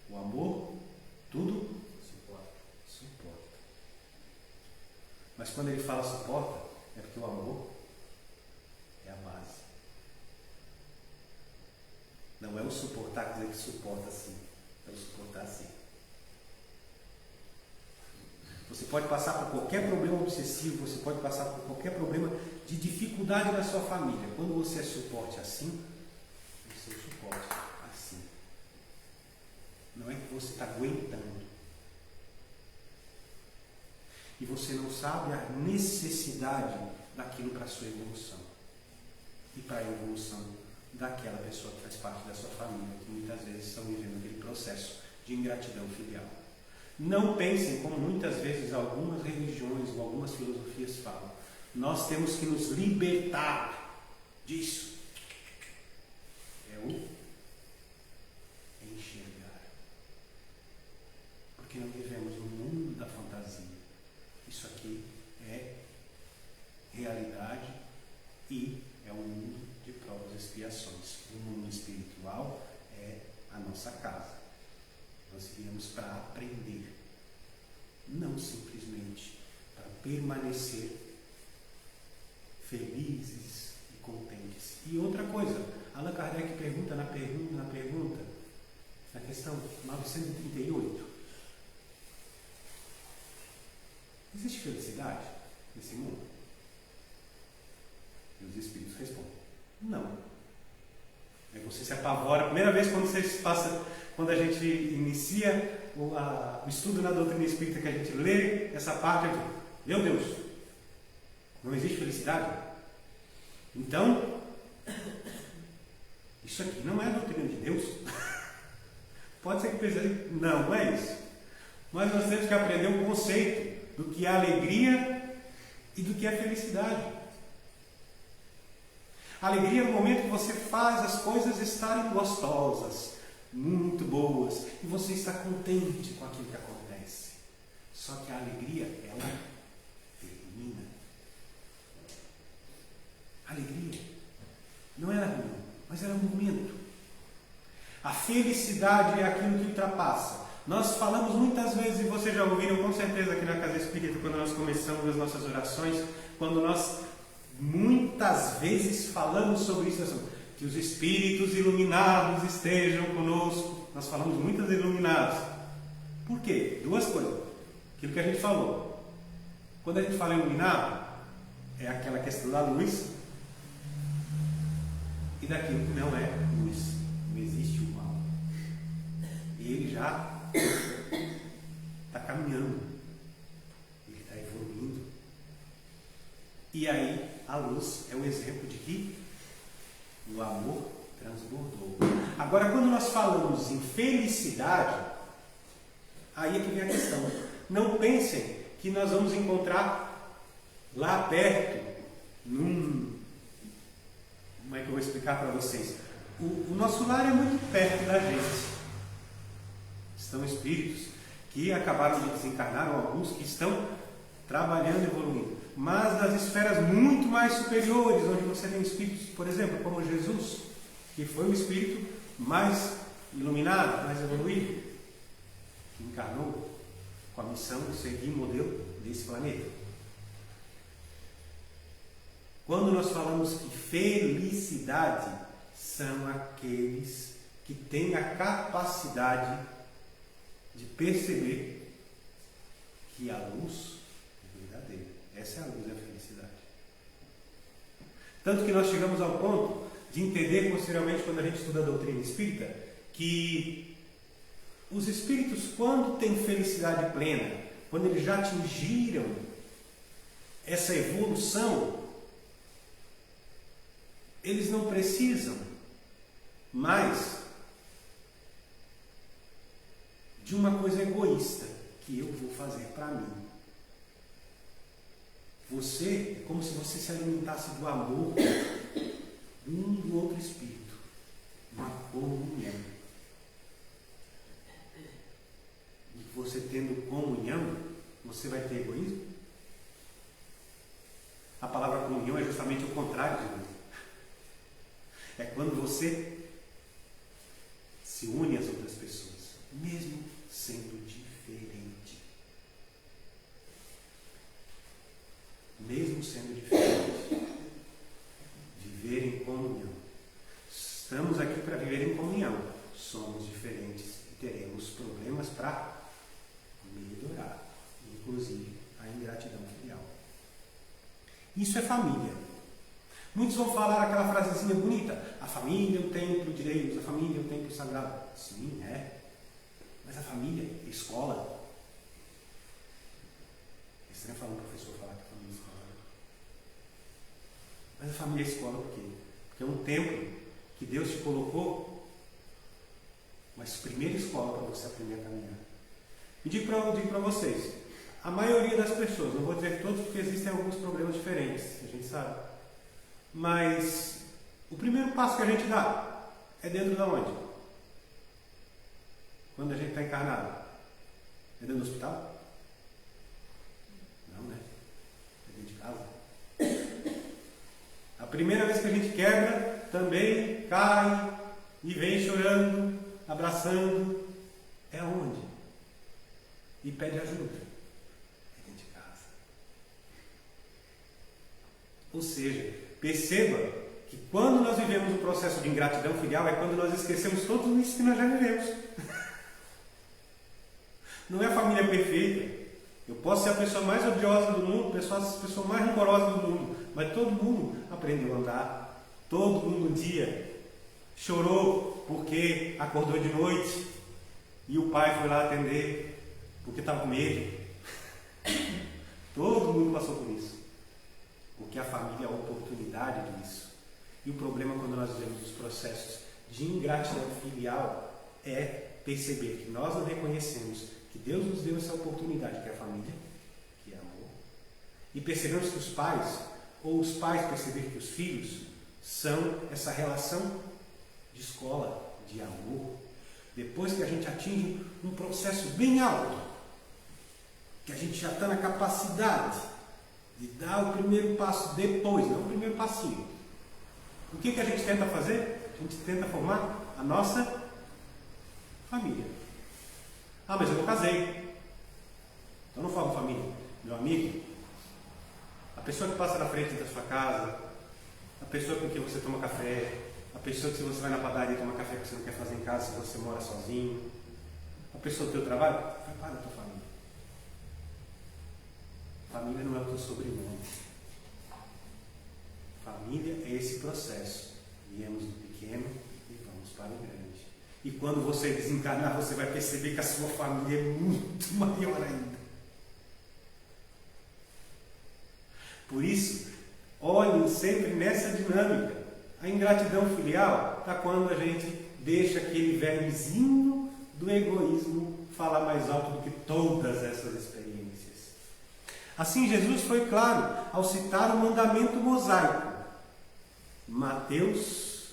o amor tudo suporta. Mas quando ele fala suporta, é porque o amor é a base. Não é o suportar dizer que suporta assim, é o suportar assim. Você pode passar por qualquer problema obsessivo, você pode passar por qualquer problema de dificuldade na sua família. Quando você é suporte assim, você é suporte assim. Não é que você está aguentando. E você não sabe a necessidade daquilo para a sua evolução. E para a evolução daquela pessoa que faz parte da sua família, que muitas vezes estão vivendo aquele processo de ingratidão filial. Não pensem como muitas vezes algumas religiões ou algumas filosofias falam. Nós temos que nos libertar disso. É o enxergar. Porque não vivemos no mundo da fantasia. Isso aqui é realidade e é um mundo de provas e expiações. O mundo espiritual é a nossa casa. Nós viemos para aprender, não simplesmente para permanecer felizes e contentes. E outra coisa, Allan Kardec pergunta na questão 938: existe felicidade nesse mundo? E os espíritos respondem: não. Aí você se apavora. A primeira vez quando a gente inicia o estudo na doutrina espírita, que a gente lê essa parte, eu digo: meu Deus, não existe felicidade? Então, isso aqui não é a doutrina de Deus. Pode ser que pense, não é isso. Mas nós temos que aprender o conceito do que é alegria e do que é felicidade. Alegria é no momento que você faz as coisas estarem gostosas, muito boas, e você está contente com aquilo que acontece. Só que a alegria, ela termina. A alegria não era ruim, mas era um momento. A felicidade é aquilo que ultrapassa. Nós falamos muitas vezes, e vocês já ouviram com certeza aqui na Casa Espírita, quando nós começamos as nossas orações, quando nós muitas vezes falamos sobre isso, que os espíritos iluminados estejam conosco. Nós falamos muitas vezes iluminados. Por quê? Duas coisas. Aquilo que a gente falou. Quando a gente fala iluminado, é aquela questão da luz e daquilo que não é luz. Não existe o mal. E ele já está caminhando. Ele está evoluindo. E aí, a luz é o exemplo de que o amor transbordou. Agora, quando nós falamos em felicidade, aí é que vem a questão. Não pensem que nós vamos encontrar lá perto, como é que eu vou explicar para vocês? O nosso lar é muito perto da gente. Estão espíritos que acabaram de desencarnar, ou alguns que estão trabalhando e evoluindo. Mas das esferas muito mais superiores, onde você tem espíritos, por exemplo, como Jesus, que foi o espírito mais iluminado, mais evoluído, que encarnou com a missão de seguir o modelo desse planeta. Quando nós falamos que felicidade são aqueles que têm a capacidade de perceber que a luz é verdadeira. Essa é a luz da felicidade. Tanto que nós chegamos ao ponto de entender posteriormente, quando a gente estuda a doutrina espírita, que os espíritos, quando têm felicidade plena, quando eles já atingiram essa evolução, eles não precisam mais de uma coisa egoísta que eu vou fazer para mim. Você é como se você se alimentasse do amor um do outro espírito, uma comunhão. E você tendo comunhão, você vai ter egoísmo? A palavra comunhão é justamente o contrário de egoísmo. É quando você se une às outras pessoas, mesmo sendo diferente. Mesmo sendo diferente. Viver em comunhão. Estamos aqui para viver em comunhão. Somos diferentes e teremos problemas para melhorar, inclusive a ingratidão filial. Isso é família. Muitos vão falar aquela frasezinha bonita: a família é o templo de Deus, a família é o templo sagrado. Sim, é. Mas a família é escola. É estranho falar um professor falar que a família é escola. Mas a família é escola por quê? Porque é um templo que Deus te colocou, mas primeira escola para você aprender a caminhar. E digo para vocês, a maioria das pessoas, não vou dizer todos porque existem alguns problemas diferentes, a gente sabe, mas o primeiro passo que a gente dá é dentro de onde? Quando a gente está encarnado? É dentro do hospital? Não, né? É dentro de casa. A primeira vez que a gente quebra, também cai e vem chorando, abraçando. É onde? E pede ajuda. É dentro de casa. Ou seja, perceba que quando nós vivemos o processo de ingratidão filial é quando nós esquecemos tudo isso que nós já vivemos. Não é a família perfeita. Eu posso ser a pessoa mais odiosa do mundo, a pessoa mais rancorosa do mundo, mas todo mundo aprendeu a andar. Todo mundo um dia chorou porque acordou de noite e o pai foi lá atender porque estava com medo. Todo mundo passou por isso. Porque a família é a oportunidade disso. E o problema quando nós vivemos os processos de ingratidão filial é perceber que nós não reconhecemos que Deus nos deu essa oportunidade, que é a família, que é amor. E percebemos que os pais, ou os pais perceber que os filhos, são essa relação de escola, de amor. Depois que a gente atinge um processo bem alto, que a gente já está na capacidade de dar o primeiro passo depois, não o primeiro passinho. O que a gente tenta fazer? A gente tenta formar a nossa família. Ah, mas eu não casei. Então não formo família. Meu amigo, a pessoa que passa na frente da sua casa, a pessoa com quem você toma café, a pessoa que se você vai na padaria tomar café que você não quer fazer em casa, se você mora sozinho, a pessoa do teu trabalho, faz parte da tua família. Família não é o teu sobrenome. Família é esse processo. Viemos do pequeno e vamos para o grande. E quando você desencarnar, você vai perceber que a sua família é muito maior ainda. Por isso, olhem sempre nessa dinâmica. A ingratidão filial está quando a gente deixa aquele vermezinho do egoísmo falar mais alto do que todas essas experiências. Assim, Jesus foi claro ao citar o mandamento mosaico. Mateus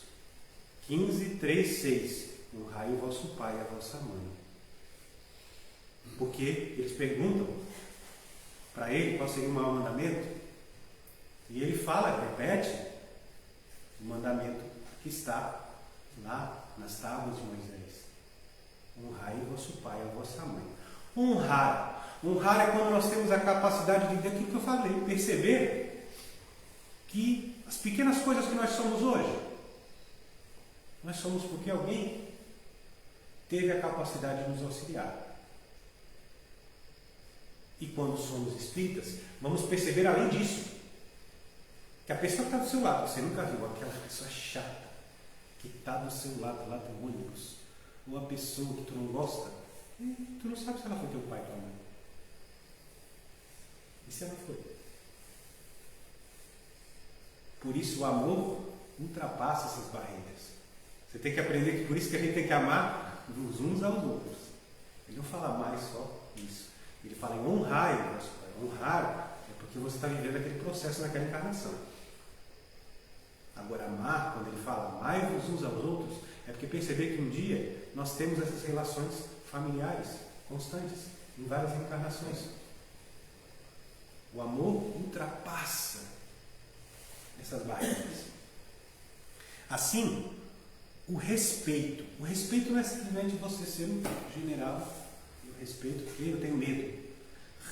15, 3, 6. Honrai o vosso pai e a vossa mãe. Porque eles perguntam para ele qual seria o maior mandamento. E ele fala, repete, o mandamento que está lá nas tábuas de Moisés. Honrai o vosso pai e a vossa mãe. Honrar. Honrar é quando nós temos a capacidade de ver aquilo que eu falei, perceber que as pequenas coisas que nós somos hoje, nós somos porque alguém teve a capacidade de nos auxiliar. E quando somos espíritas, vamos perceber além disso, que a pessoa que está do seu lado, você nunca viu aquela pessoa chata que está do seu lado, lá do ônibus, ou a pessoa que tu não gosta, tu não sabe se ela foi teu pai ou tua mãe. E se ela foi? Por isso o amor ultrapassa essas barreiras. Você tem que aprender que por isso que a gente tem que amar uns aos outros. Ele não fala mais só isso. Ele fala em honrar. Honrar é porque você está vivendo aquele processo naquela encarnação. Agora, amar, quando ele fala amai-vos uns aos outros, é porque perceber que um dia nós temos essas relações familiares constantes, em várias encarnações. O amor ultrapassa essas barreiras. Assim, o respeito. O respeito não é simplesmente você ser um general. Eu respeito porque eu tenho medo.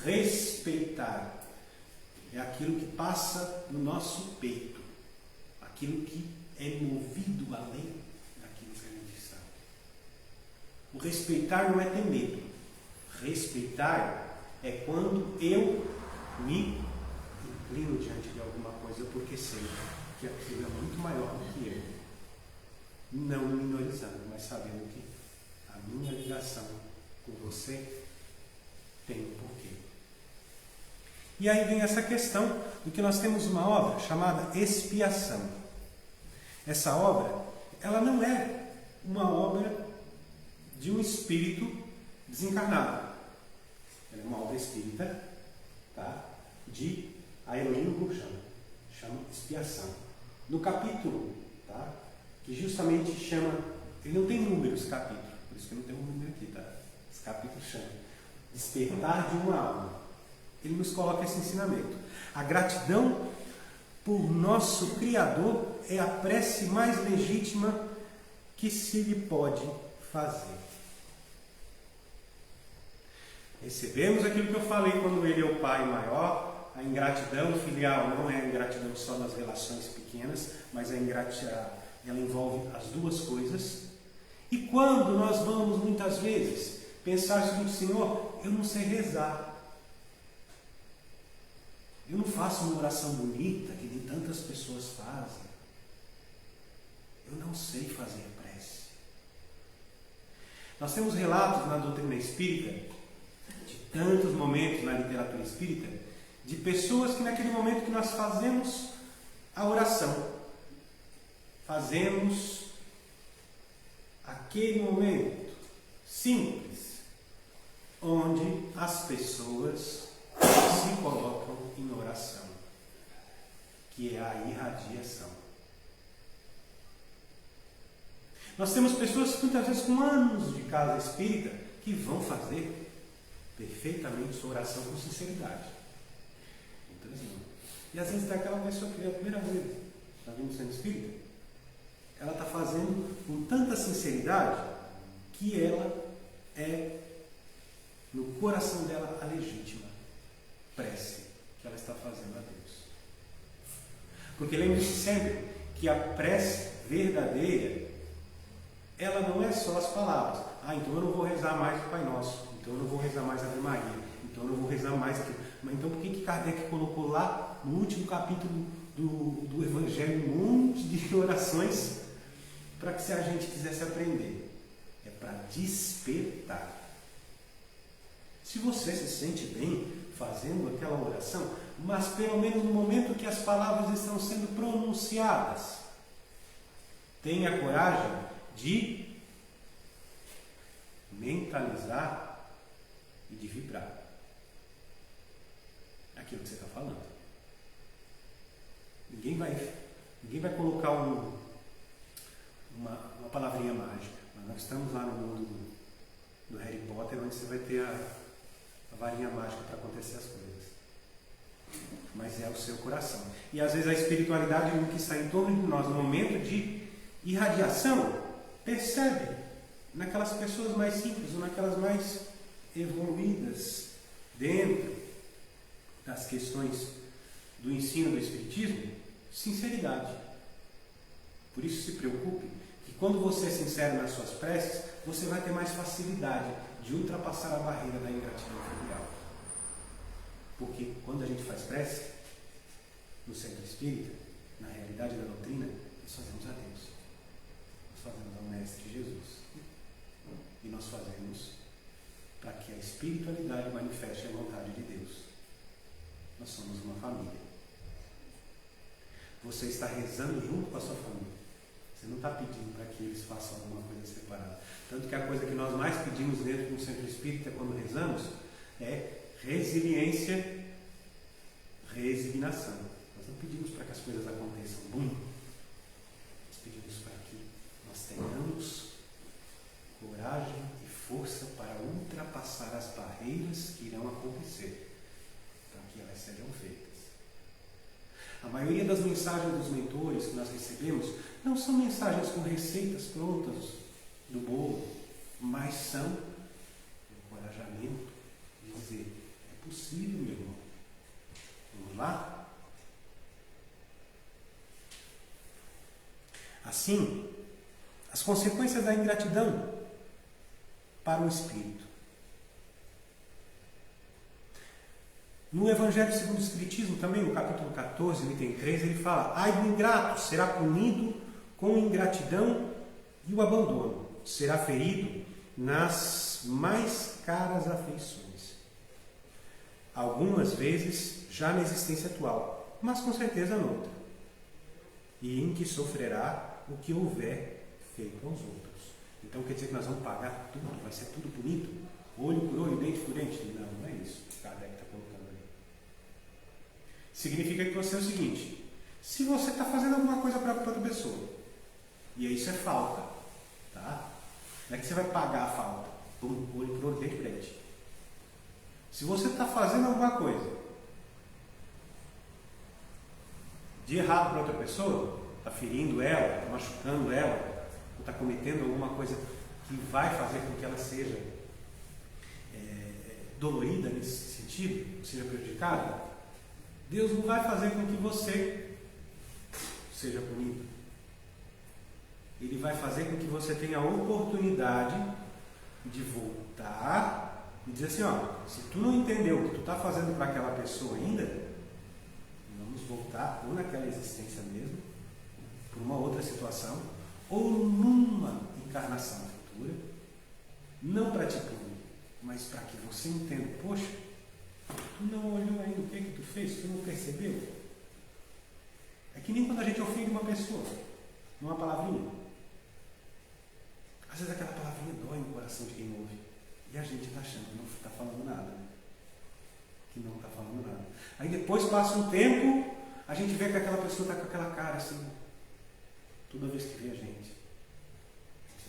Respeitar é aquilo que passa no nosso peito. Aquilo que é movido além daquilo que a gente sabe. O respeitar não é ter medo. Respeitar é quando eu me inclino diante de alguma coisa porque sei que aquilo é muito maior do que eu. Não minorizando, mas sabendo que a minha ligação com você tem um porquê. E aí vem essa questão de que nós temos uma obra chamada expiação. Essa obra ela não é uma obra de um espírito desencarnado. Ela é uma obra espírita, tá? De Aelino Gurchan, chama Expiação. No capítulo, tá? Que justamente chama, ele não tem número esse capítulo, por isso que não tem um número aqui, tá? Esse capítulo chama Despertar de uma Alma. Ele nos coloca esse ensinamento. A gratidão por nosso Criador é a prece mais legítima que se lhe pode fazer. Recebemos aquilo que eu falei quando ele é o Pai maior. A ingratidão filial não é a ingratidão só nas relações pequenas, mas a ingratidão, ela envolve as duas coisas. E quando nós vamos muitas vezes pensar o seguinte: Senhor, eu não sei rezar, eu não faço uma oração bonita que de tantas pessoas fazem, eu não sei fazer prece. Nós temos relatos na doutrina espírita, de tantos momentos na literatura espírita, de pessoas que naquele momento que nós fazemos a oração, fazemos aquele momento simples, onde as pessoas se colocam em oração, que é a irradiação. Nós temos pessoas muitas vezes com anos de casa espírita que vão fazer perfeitamente sua oração com sinceridade. E às vezes tem aquela pessoa que é a primeira vez está vindo sendo espírita, ela está fazendo com tanta sinceridade que ela é, no coração dela, a legítima prece que ela está fazendo a Deus. Porque lembre-se sempre que a prece verdadeira, ela não é só as palavras. Então eu não vou rezar mais o Pai Nosso, então eu não vou rezar mais a Ave Maria, então eu não vou rezar mais aquilo. Mas então por que Kardec colocou lá no último capítulo do Evangelho um monte de orações para que, se a gente quisesse aprender, é para despertar. Se você se sente bem fazendo aquela oração, mas pelo menos no momento que as palavras estão sendo pronunciadas, tenha coragem de mentalizar e de vibrar aquilo que você está falando. Ninguém vai colocar uma palavrinha mágica. Mas nós estamos lá no mundo do Harry Potter, onde você vai ter a varinha mágica para acontecer as coisas. Mas é o seu coração. E às vezes a espiritualidade que está em torno de nós, no momento de irradiação, percebe naquelas pessoas mais simples ou naquelas mais evoluídas dentro das questões do ensino do Espiritismo, sinceridade. Por isso se preocupe que quando você é sincero nas suas preces, você vai ter mais facilidade de ultrapassar a barreira da ingratidão filial. Porque quando a gente faz prece no centro espírita, na realidade da doutrina, nós fazemos a Deus, nós fazemos ao Mestre Jesus, e nós fazemos para que a espiritualidade manifeste a vontade de Deus. Nós somos uma família. Você está rezando junto com a sua família. Você não está pedindo para que eles façam alguma coisa separada. Tanto que a coisa que nós mais pedimos dentro do centro espírita quando rezamos é resiliência, resignação. Nós não pedimos para que as coisas aconteçam. Nós pedimos para que nós tenhamos coragem e força para ultrapassar as barreiras que irão acontecer, para que elas sejam feitas. A maioria das mensagens dos mentores que nós recebemos não são mensagens com receitas prontas do bolo, mas são um encorajamento de dizer: é possível, meu irmão. Vamos lá? Assim, as consequências da ingratidão para o espírito. No Evangelho segundo o Espiritismo, também no capítulo 14, item 3, ele fala: ai do ingrato, será punido com ingratidão e o abandono, será ferido nas mais caras afeições. Algumas vezes já na existência atual, mas com certeza noutra, e em que sofrerá o que houver feito aos outros. Então quer dizer que nós vamos pagar tudo, vai ser tudo bonito? Olho por olho, dente por dente? Não, não é isso que Kardec está colocando ali. Significa que você é o seguinte: se você está fazendo alguma coisa para outra pessoa, e aí isso é falta, tá? Não é que você vai pagar a falta, olho por olho, dente por dente. Se você está fazendo alguma coisa de errado para outra pessoa, está ferindo ela, está machucando ela, ou está cometendo alguma coisa que vai fazer com que ela seja dolorida nesse sentido, seja prejudicada, Deus não vai fazer com que você seja punido. Ele vai fazer com que você tenha a oportunidade de voltar e dizer assim, ó, se tu não entendeu o que tu está fazendo para aquela pessoa ainda, vamos voltar ou naquela existência mesmo, por uma outra situação, ou numa encarnação futura, não para te punir, mas para que você entenda, poxa, tu não olhou ainda o que tu fez, tu não percebeu? É que nem quando a gente ofende uma pessoa, numa palavrinha. Às vezes aquela palavrinha dói no coração de quem ouve, e a gente está achando que não está falando nada, que não está falando nada. Aí depois passa um tempo, a gente vê que aquela pessoa está com aquela cara assim, toda vez que vê a gente.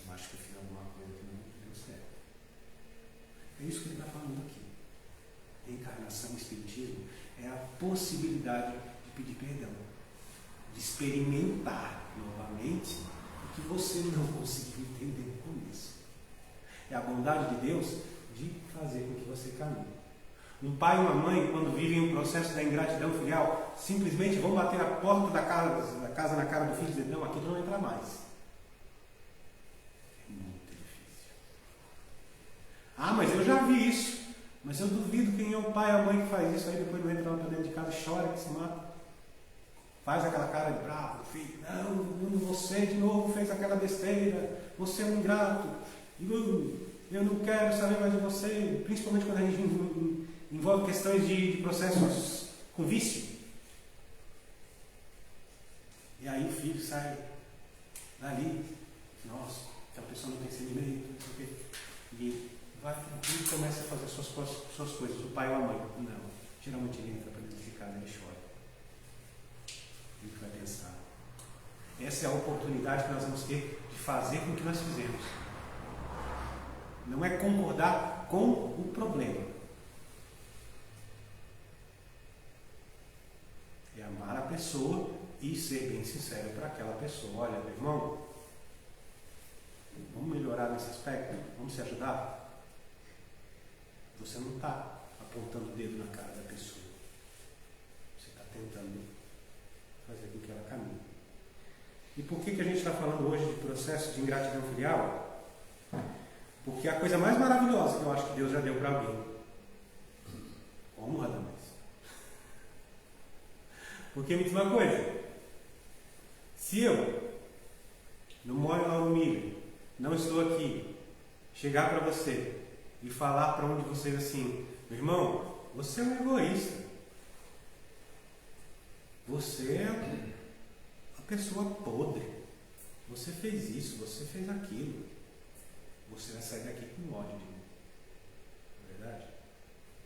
Eu acho que eu fiz alguma coisa que não deu certo. É isso que ele está falando aqui. Reencarnação, espiritismo, é a possibilidade de pedir perdão, de experimentar novamente o que você não conseguiu entender no começo. É a bondade de Deus de fazer com que você caminhe. Um pai e uma mãe, quando vivem o processo da ingratidão filial, simplesmente vão bater a porta da casa na cara do filho e dizer, não, aqui tu não entra mais. É muito difícil. Ah, mas eu já vi isso. Mas eu duvido quem é o pai ou a mãe que faz isso, aí depois não entra lá para dentro de casa, chora que se mata. Faz aquela cara de bravo, filho, não, você de novo fez aquela besteira, você é um ingrato, eu não quero saber mais de você, principalmente quando a gente envolve questões de processos com vício. E aí o filho sai dali, nossa, aquela pessoa não tem sentimento, não sei o quê, e vai e começa a fazer suas coisas, o pai ou a mãe. Não, geralmente ele entra para dentro de casa e ele chora. Ele vai pensar. Essa é a oportunidade que nós vamos ter de fazer com o que nós fizemos. Não é concordar com o problema. É amar a pessoa e ser bem sincero para aquela pessoa. Olha, meu irmão, vamos melhorar nesse aspecto? Vamos se ajudar? Você não está apontando o dedo na cara da pessoa. Você está tentando fazer com que ela caminhe. E por que a gente está falando hoje de processo de ingratidão filial? Porque a coisa mais maravilhosa que eu acho que Deus já deu para alguém. Como, Radamés? Porque me diz uma coisa. Se eu não moro lá no milho, não estou aqui, chegar para você e falar para um de vocês assim, meu irmão, você é um egoísta. Você é uma pessoa podre. Você fez isso, você fez aquilo. Você vai sair daqui com ódio de mim. Não é verdade?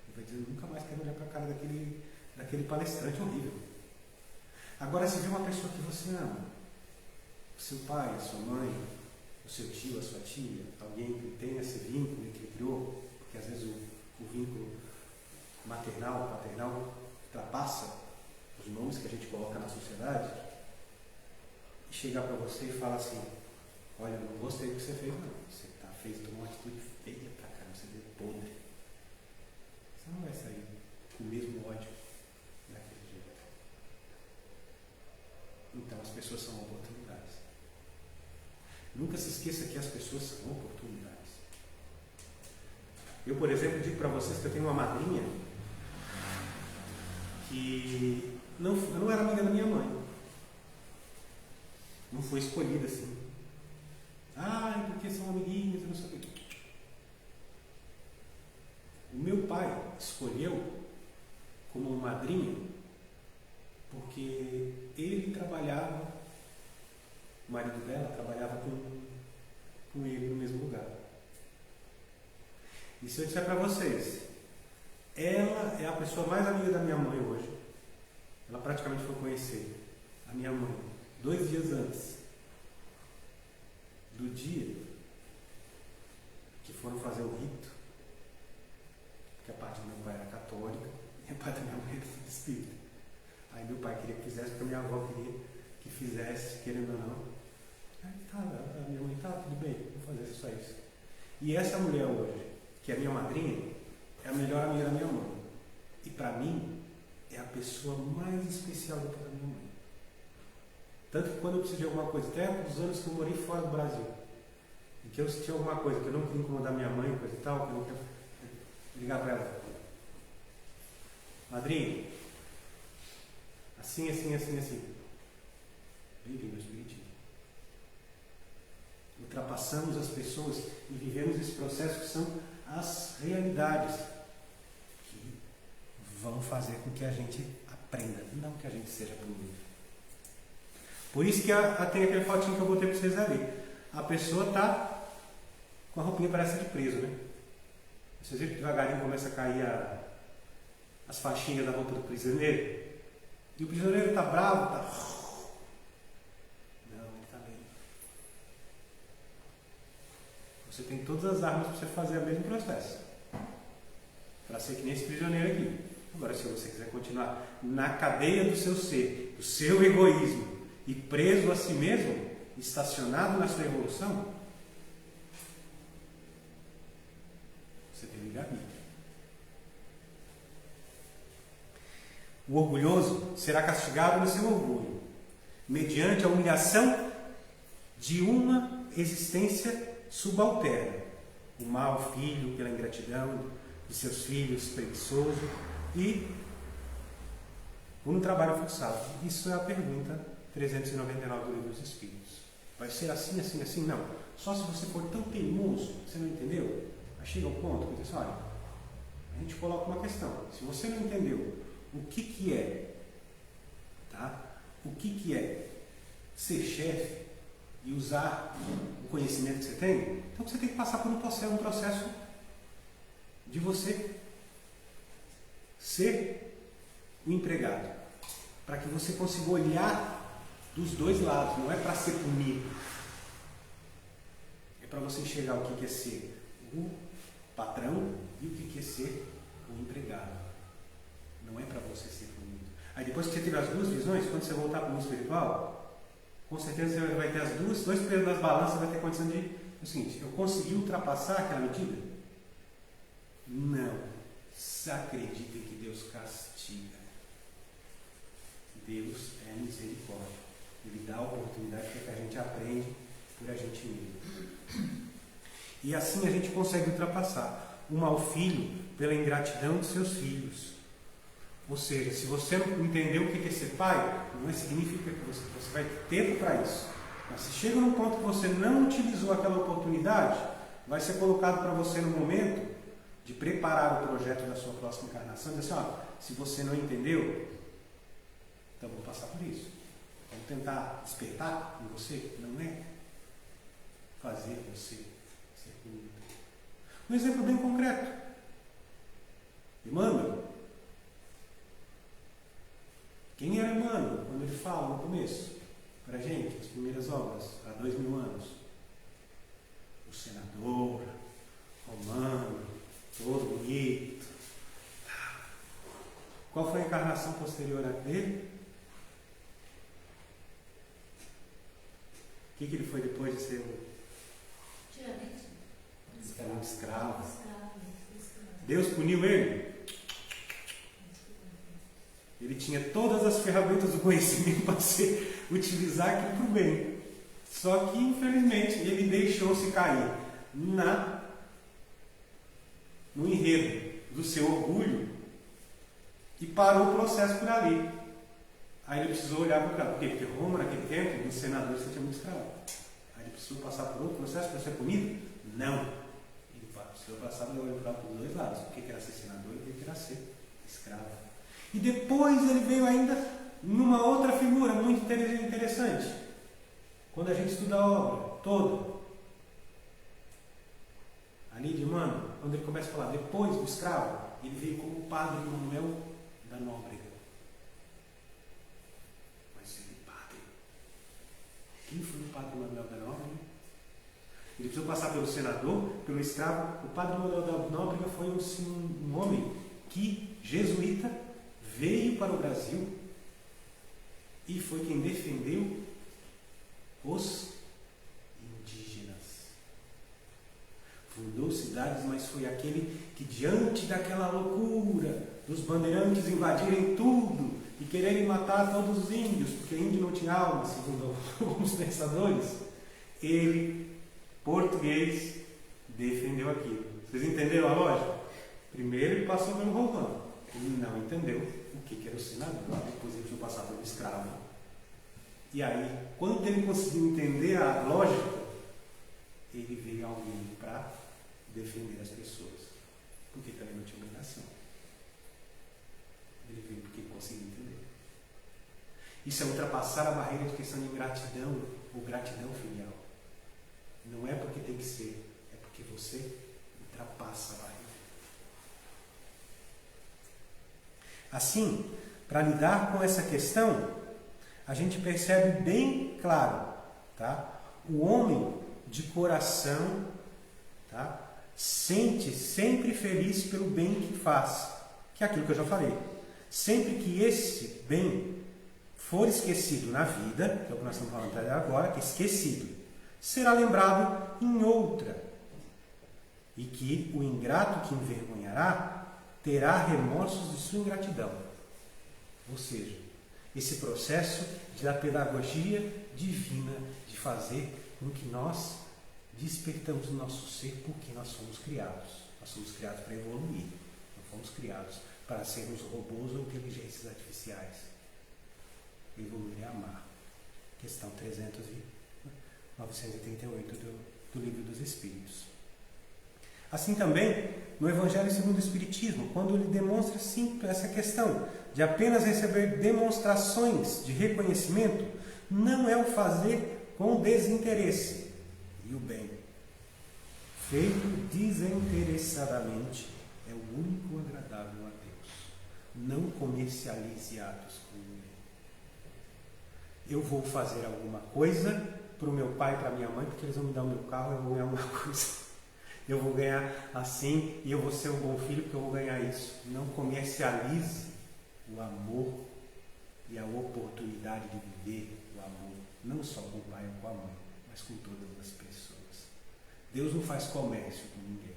Ele vai dizer, nunca mais quero olhar para a cara daquele palestrante horrível. Agora, se vê uma pessoa que você ama, o seu pai, a sua mãe, o seu tio, a sua tia, alguém que tem esse vínculo que ele criou, porque às vezes o vínculo maternal, paternal, ultrapassa os nomes que a gente coloca na sociedade, e chegar para você e falar assim, olha, não gostei do que você fez, não. Você tomou uma atitude feia pra cá, você é podre. Você não vai sair com o mesmo ódio daquele jeito. Então as pessoas são oportunidades. Nunca se esqueça que as pessoas são oportunidades. Eu, por exemplo, digo para vocês que eu tenho uma madrinha que não era amiga da minha mãe. Não foi escolhida assim. Ah, porque são amiguinhas, eu não sei o quê. O meu pai escolheu como madrinha porque ele trabalhava, o marido dela trabalhava com E se eu disser para vocês, ela é a pessoa mais amiga da minha mãe hoje. Ela praticamente foi conhecer a minha mãe 2 dias antes do dia que foram fazer o rito, porque a parte do meu pai era católica e a parte da minha mãe era espírita. Aí meu pai queria que fizesse, porque a minha avó queria que fizesse, querendo ou não. Aí tá, a minha mãe, tá, tudo bem, vou fazer só isso. E essa mulher hoje, que é minha madrinha, é a melhor amiga da minha mãe. E para mim, é a pessoa mais especial depois da minha mãe. Tanto que quando eu preciso de alguma coisa, até os anos que eu morei fora do Brasil, e que eu senti alguma coisa, que eu não queria incomodar minha mãe, coisa e tal, que eu não queria ligar para ela. Madrinha, assim, assim, assim, assim. Bem-vindo ao Espiritismo. Ultrapassamos as pessoas e vivemos esse processo que são as realidades que vão fazer com que a gente aprenda, não que a gente seja bonito. Por isso que tem aquele fotinho que eu botei para vocês ali. A pessoa está com a roupinha parece de preso, né? Vocês viram que devagarinho começa a cair as faixinhas da roupa do prisioneiro? E o prisioneiro está bravo, está... Não, ele está bem. Você tem todas as armas para você fazer o mesmo processo. Para ser que nem esse prisioneiro aqui. Agora, se você quiser continuar na cadeia do seu ser, do seu egoísmo, e preso a si mesmo, estacionado na sua evolução, você tem livre-arbítrio. O orgulhoso será castigado no seu orgulho, mediante a humilhação de uma existência subalterna. O mau filho pela ingratidão de seus filhos, preguiçoso e no trabalho forçado. Isso é a pergunta 399 do Livro dos Espíritos. Vai ser assim, assim, assim? Não. Só se você for tão teimoso, você não entendeu? Aí chega ao ponto que diz, olha, a gente coloca uma questão. Se você não entendeu o que é, tá? O que é ser chefe e usar o conhecimento que você tem, então você tem que passar por um processo de você ser o empregado, para que você consiga olhar dos dois lados. Não é para ser punido, é para você enxergar o que é ser o patrão e o que é ser o empregado. Não é para você ser punido. Aí depois que você tiver as duas visões, quando você voltar para o mundo espiritual, com certeza você vai ter as dois pesos nas balanças, vai ter condição de... É o seguinte, eu consegui ultrapassar aquela medida? Não. Se acreditem que Deus castiga. Deus é misericórdia. Ele dá a oportunidade para que a gente aprende por a gente mesmo. E assim a gente consegue ultrapassar o mau filho pela ingratidão de seus filhos. Ou seja, se você não entendeu o que é ser pai, não significa que você vai ter tempo para isso. Mas se chega num ponto que você não utilizou aquela oportunidade, vai ser colocado para você no momento de preparar o projeto da sua próxima encarnação e dizer assim, ó, se você não entendeu, então vou passar por isso. Vamos tentar despertar em você, não é fazer você ser punido. Um exemplo bem concreto. Emmanuel. Quem era Emmanuel quando ele fala no começo? Para a gente, as primeiras obras, há 2000 anos. O senador, romano, todo bonito. Qual foi a encarnação posterior a dele? O que ele foi depois de ser um escravo? Deus puniu ele? Ele tinha todas as ferramentas do conhecimento para utilizar aquilo para o bem. Só que, infelizmente, ele deixou-se cair no enredo do seu orgulho e parou o processo por ali. Aí ele precisou olhar para o cara. Por quê? Porque Roma, naquele tempo, os senadores tinham muito escravo. Aí ele precisou passar por outro processo para ser punido? Não. Ele precisou passar por os dois lados. O que era ser senador e o que era ser escravo. E depois ele veio ainda numa outra figura muito interessante. Quando a gente estuda a obra toda, ali de Emmanuel, quando quando ele começa a falar depois do escravo, ele veio como padre Manuel da Nóbrega. Mas ele é padre. Quem foi o padre Manuel da Nóbrega? Ele precisou passar pelo senador, pelo escravo. O padre Manuel da Nóbrega foi um homem que, jesuíta, veio para o Brasil e foi quem defendeu os indígenas. Fundou cidades, mas foi aquele que, diante daquela loucura dos bandeirantes invadirem tudo e quererem matar todos os índios, porque índio não tinha alma, segundo alguns pensadores, ele, português, defendeu aquilo. Vocês entenderam a lógica? Primeiro ele passou pelo romano, ele não entendeu o que era o senador, depois ele foi passar pelo escravo. E aí, quando ele conseguiu entender a lógica, ele veio alguém para defender as pessoas, porque também não tinha obrigação. Ele veio porque conseguiu entender. Isso é ultrapassar a barreira de questão de gratidão ou gratidão filial. Não é porque tem que ser, é porque você ultrapassa a barreira. Assim, para lidar com essa questão, a gente percebe bem claro, tá? O homem de coração, tá? Sente sempre feliz pelo bem que faz, que é aquilo que eu já falei. Sempre que esse bem for esquecido na vida, que é o que nós estamos falando até agora, que é esquecido, será lembrado em outra, e que o ingrato que envergonhará terá remorsos de sua ingratidão. Ou seja, esse processo da pedagogia divina de fazer com que nós despertamos o nosso ser, porque nós somos criados. Nós somos criados para evoluir. Não fomos criados para sermos robôs ou inteligências artificiais. Evoluir é amar. Questão 938 do Livro dos Espíritos. Assim também, no Evangelho segundo o Espiritismo, quando ele demonstra sim essa questão de apenas receber demonstrações de reconhecimento, não é o fazer com desinteresse. E o bem, feito desinteressadamente, é o único agradável a Deus. Não comercialize atos com ninguém. Eu vou fazer alguma coisa para o meu pai e para a minha mãe, porque eles vão me dar o meu carro e eu vou ganhar alguma coisa. Eu vou ganhar assim e eu vou ser um bom filho porque eu vou ganhar isso. Não comercialize o amor e a oportunidade de viver o amor, não só com o pai ou com a mãe, mas com todas as pessoas. Deus não faz comércio com ninguém.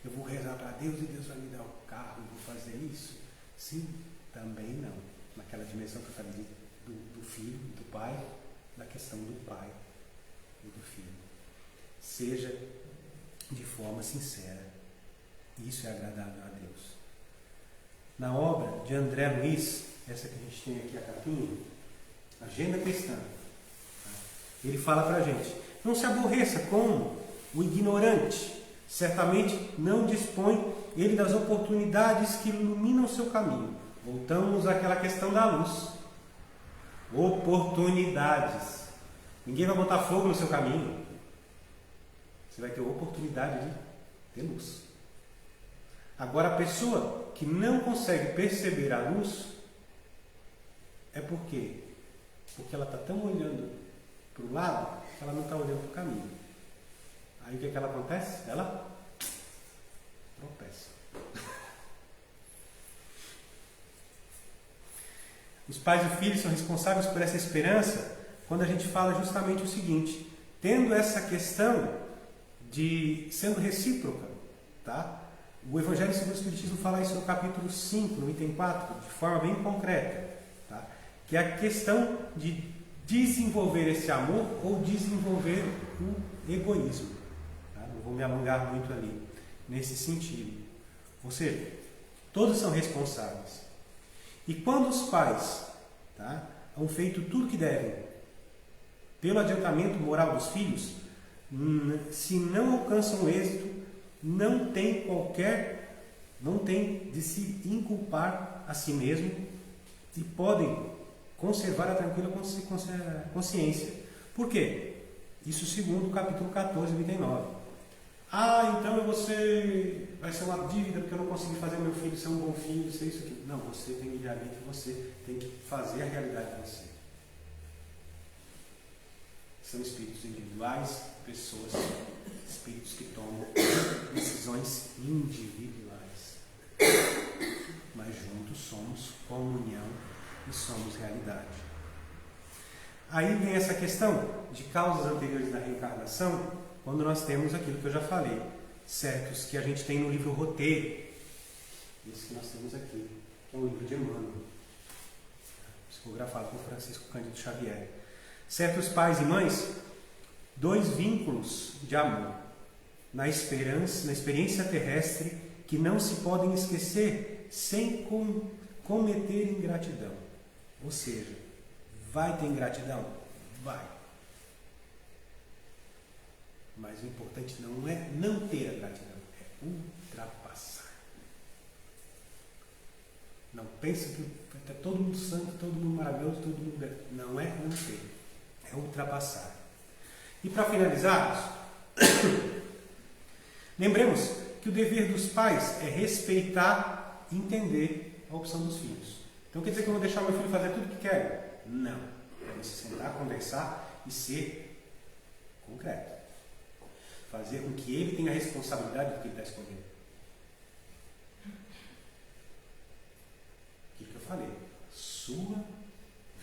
Eu vou rezar para Deus e Deus vai me dar o carro e vou fazer isso? Sim, também não. Naquela dimensão que eu falei do filho e do pai, da questão do pai e do filho. Seja de forma sincera. Isso é agradável a Deus. Na obra de André Luiz, essa que a gente tem aqui a capinha, Agenda Cristã, ele fala para a gente: não se aborreça com o ignorante, certamente não dispõe ele das oportunidades que iluminam o seu caminho. Voltamos àquela questão da luz. Oportunidades. Ninguém vai botar fogo no seu caminho. Você vai ter oportunidade de ter luz. Agora, a pessoa que não consegue perceber a luz, é por quê? Porque ela está tão olhando para o lado, que ela não está olhando para o caminho. Aí o que ela acontece? Ela tropeça. Os pais e filhos são responsáveis por essa esperança quando a gente fala justamente o seguinte: tendo essa questão de sendo recíproca, tá? O Evangelho segundo o Espiritismo fala isso no capítulo 5, no item 4, de forma bem concreta, tá? Que é a questão de desenvolver esse amor ou desenvolver o egoísmo. Tá? Não vou me alongar muito ali nesse sentido. Ou seja, todos são responsáveis. E quando os pais, tá, hão feito tudo o que devem pelo adiantamento moral dos filhos, se não alcançam êxito, não tem de se inculpar a si mesmo e podem conservar a tranquila consciência. Por quê? Isso segundo o capítulo 14, item 9. Ah, então vai ser uma dívida porque eu não consegui fazer meu filho ser um bom filho, ser isso aqui. Não, você tem livre-arbítrio, você tem que fazer a realidade de você. São espíritos individuais, pessoas, espíritos que tomam decisões individuais. Mas juntos somos comunhão e somos realidade. Aí vem essa questão de causas anteriores da reencarnação, quando nós temos aquilo que eu já falei, certos que a gente tem no livro Roteiro, esse que nós temos aqui, que é um livro de Emmanuel, psicografado por Francisco Cândido Xavier. Certos pais e mães, 2 vínculos de amor, na experiência terrestre, que não se podem esquecer sem cometer ingratidão. Ou seja, vai ter ingratidão? Vai. Mas o importante não é não ter a gratidão, é ultrapassar. Não pensa que está todo mundo santo, todo mundo maravilhoso, todo mundo... Não é não ter, é ultrapassar. E para finalizarmos, lembremos que o dever dos pais é respeitar e entender a opção dos filhos. Então quer dizer que eu vou deixar meu filho fazer tudo o que quer? Não. É se sentar, conversar e ser concreto. Fazer com que ele tenha a responsabilidade do que ele está escolhendo. O que eu falei? Sua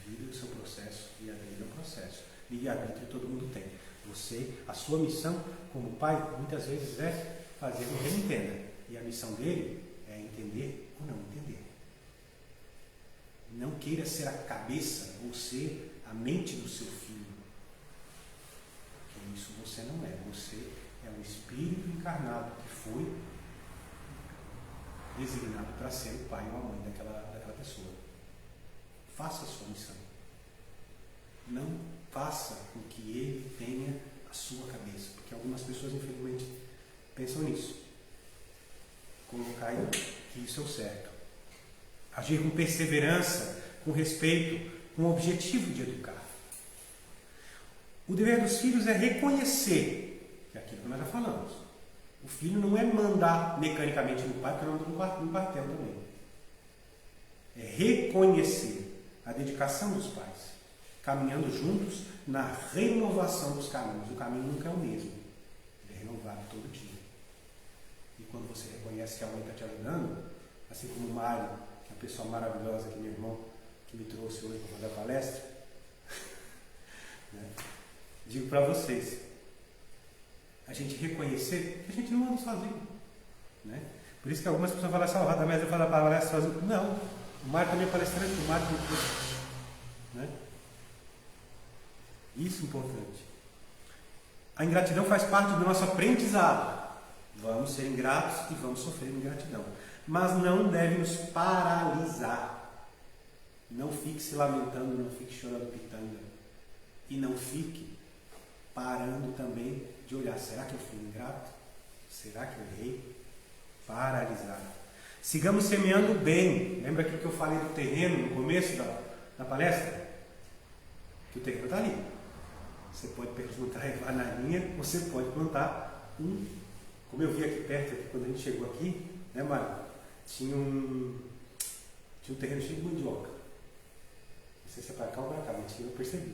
vida é o seu processo e a dele é o processo. Livre-arbítrio todo mundo tem. A sua missão como pai, muitas vezes é fazer com que ele entenda. E a missão dele é entender ou não entender. Não queira ser a cabeça ou ser a mente do seu filho. Porque isso você não é. Você é um espírito encarnado que foi designado para ser o pai ou a mãe daquela pessoa. Faça a sua missão. Não faça com que ele tenha a sua cabeça. Porque algumas pessoas, infelizmente, pensam nisso. Colocar que isso é o certo. Agir com perseverança, com respeito, com o objetivo de educar. O dever dos filhos é reconhecer, que é aquilo que nós já falamos. O filho não é mandar mecanicamente no pai, porque não anda no quartel também. É reconhecer a dedicação dos pais, caminhando juntos na renovação dos caminhos. O caminho nunca é o mesmo, ele é renovado todo dia. E quando você reconhece que a mãe está te ajudando, assim como o Mário, que é uma pessoa maravilhosa, que meu irmão que me trouxe hoje para fazer a palestra, né? Digo para vocês, a gente reconhecer que a gente não anda sozinho, né? Por isso que algumas pessoas falam assim, o Radamés fala a palestra sozinho. Não, o Mário também é palestrante, o Mário também, né? Isso é importante. A ingratidão faz parte do nosso aprendizado. Vamos ser ingratos e vamos sofrer ingratidão. Mas não deve nos paralisar. Não fique se lamentando, não fique chorando pitanga. E não fique parando também de olhar. Será que eu fui ingrato? Será que eu errei? Paralisar. Sigamos semeando bem. Lembra aquilo que eu falei do terreno no começo da palestra? Que o terreno está ali. Você pode plantar bananinha, você pode plantar como eu vi aqui perto, quando a gente chegou aqui, né, Mário? Tinha um terreno cheio de mandioca. Não sei se é para cá ou para cá, mas eu percebi.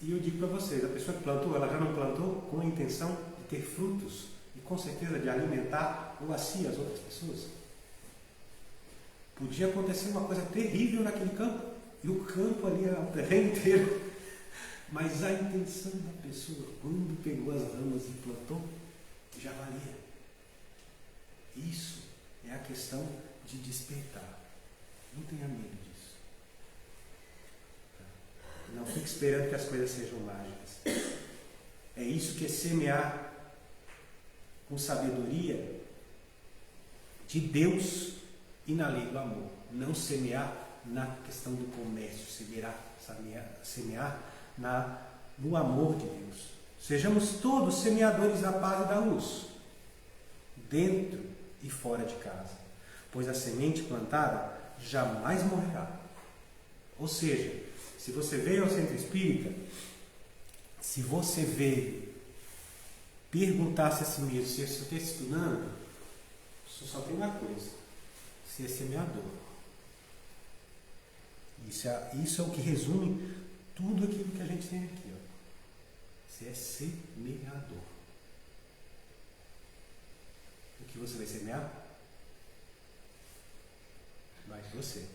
E eu digo para vocês, a pessoa que plantou, ela já não plantou com a intenção de ter frutos e com certeza de alimentar ou assim as outras pessoas. Podia acontecer uma coisa terrível naquele campo, e o campo ali era o terreno inteiro. Mas a intenção da pessoa, quando pegou as ramas e plantou, já valia. Isso é a questão de despertar. Não tenha medo disso. Não fique esperando que as coisas sejam mágicas. É isso que é semear com sabedoria de Deus e na lei do amor. Não semear na questão do comércio, semear no amor de Deus. Sejamos todos semeadores da paz e da luz, dentro e fora de casa, pois a semente plantada jamais morrerá. Ou seja, se você veio ao centro espírita, se você veio perguntasse a si mesmo se você está estudando, só tem uma coisa: ser semeador. Isso é o que resume tudo aquilo que a gente tem aqui. Ó. Você é semeador. O que você vai semear? Vai você.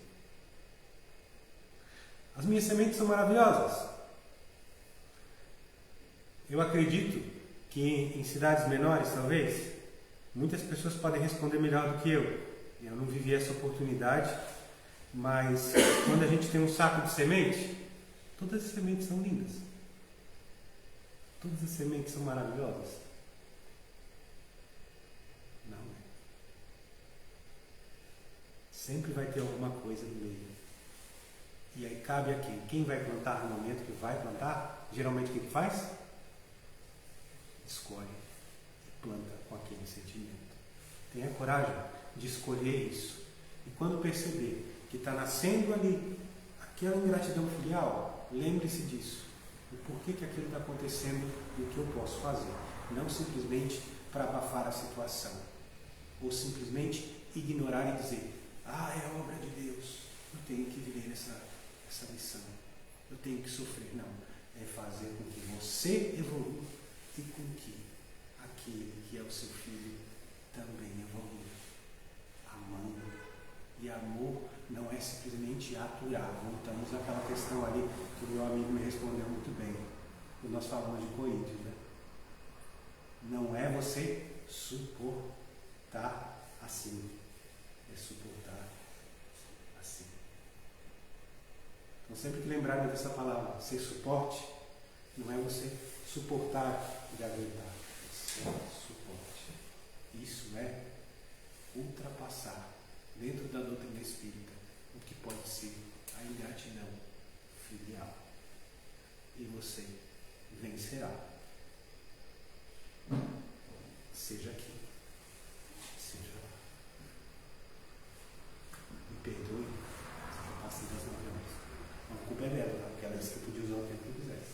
As minhas sementes são maravilhosas. Eu acredito que em cidades menores, talvez, muitas pessoas podem responder melhor do que eu. Eu não vivi essa oportunidade, mas quando a gente tem um saco de semente, todas as sementes são lindas. Todas as sementes são maravilhosas. Não é. Sempre vai ter alguma coisa no meio. E aí cabe a quem? Quem vai plantar no momento que vai plantar? Geralmente o que faz? Escolhe e planta com aquele sentimento. Tenha coragem de escolher isso. E quando perceber que está nascendo ali aquela ingratidão filial, lembre-se disso. O porquê que aquilo está acontecendo e o que eu posso fazer. Não simplesmente para abafar a situação. Ou simplesmente ignorar e dizer: é obra de Deus. Eu tenho que viver essa lição. Eu tenho que sofrer. Não. É fazer com que você evolua e com que aquele que é o seu filho também evolua. Amando. E amor não é simplesmente aturar. Voltamos àquela questão ali que o meu amigo me respondeu muito bem. Quando nós falamos de Coríntios, né? Não é você suportar assim. É suportar assim. Então sempre que lembrarem dessa palavra, ser suporte, não é você suportar e aguentar. É ser suporte. Isso é ultrapassar dentro da doutrina espírita o que pode ser a ingratidão filial. E você vencerá. Seja aqui, seja lá. Me perdoe se eu passei das 9 horas. Não, a culpa é dela, tá? Porque ela disse que eu podia usar o tempo que eu quisesse.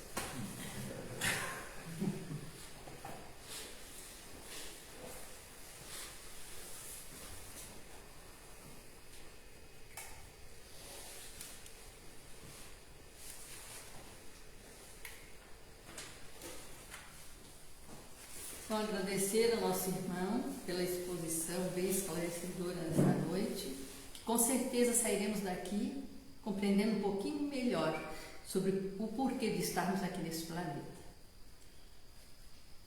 Então, agradecer ao nosso irmão pela exposição bem esclarecedora nesta noite. Com certeza sairemos daqui compreendendo um pouquinho melhor sobre o porquê de estarmos aqui nesse planeta.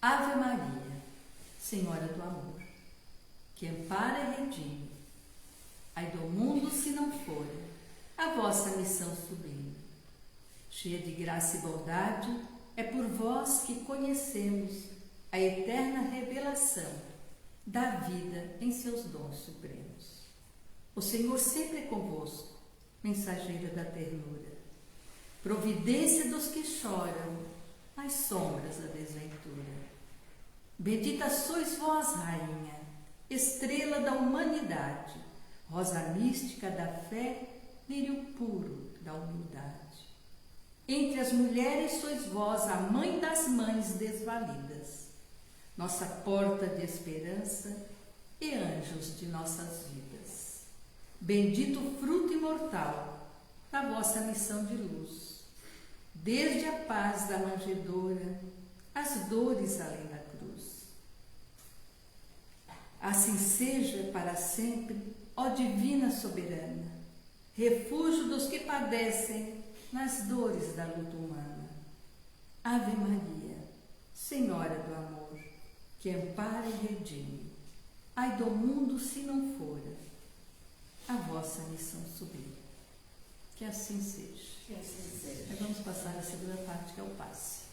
Ave Maria, Senhora do Amor, que ampara e redime, ai do mundo se não for a vossa missão sublime. Cheia de graça e bondade, é por vós que conhecemos a eterna revelação da vida em seus dons supremos. O Senhor sempre é convosco, mensageira da ternura, providência dos que choram às sombras da desventura. Bendita sois vós, Rainha, estrela da humanidade, rosa mística da fé, lírio puro da humildade. Entre as mulheres sois vós a mãe das mães desvalidas, nossa porta de esperança e anjos de nossas vidas. Bendito o fruto imortal da vossa missão de luz, desde a paz da manjedoura, as dores além da cruz. Assim seja para sempre, ó divina soberana, refúgio dos que padecem nas dores da luta humana. Ave Maria, Senhora do Amor, que ampara e redime, ai do mundo se não fora a vossa missão sublime. Que assim seja. Que assim seja. Vamos passar a segunda parte, que é o passe.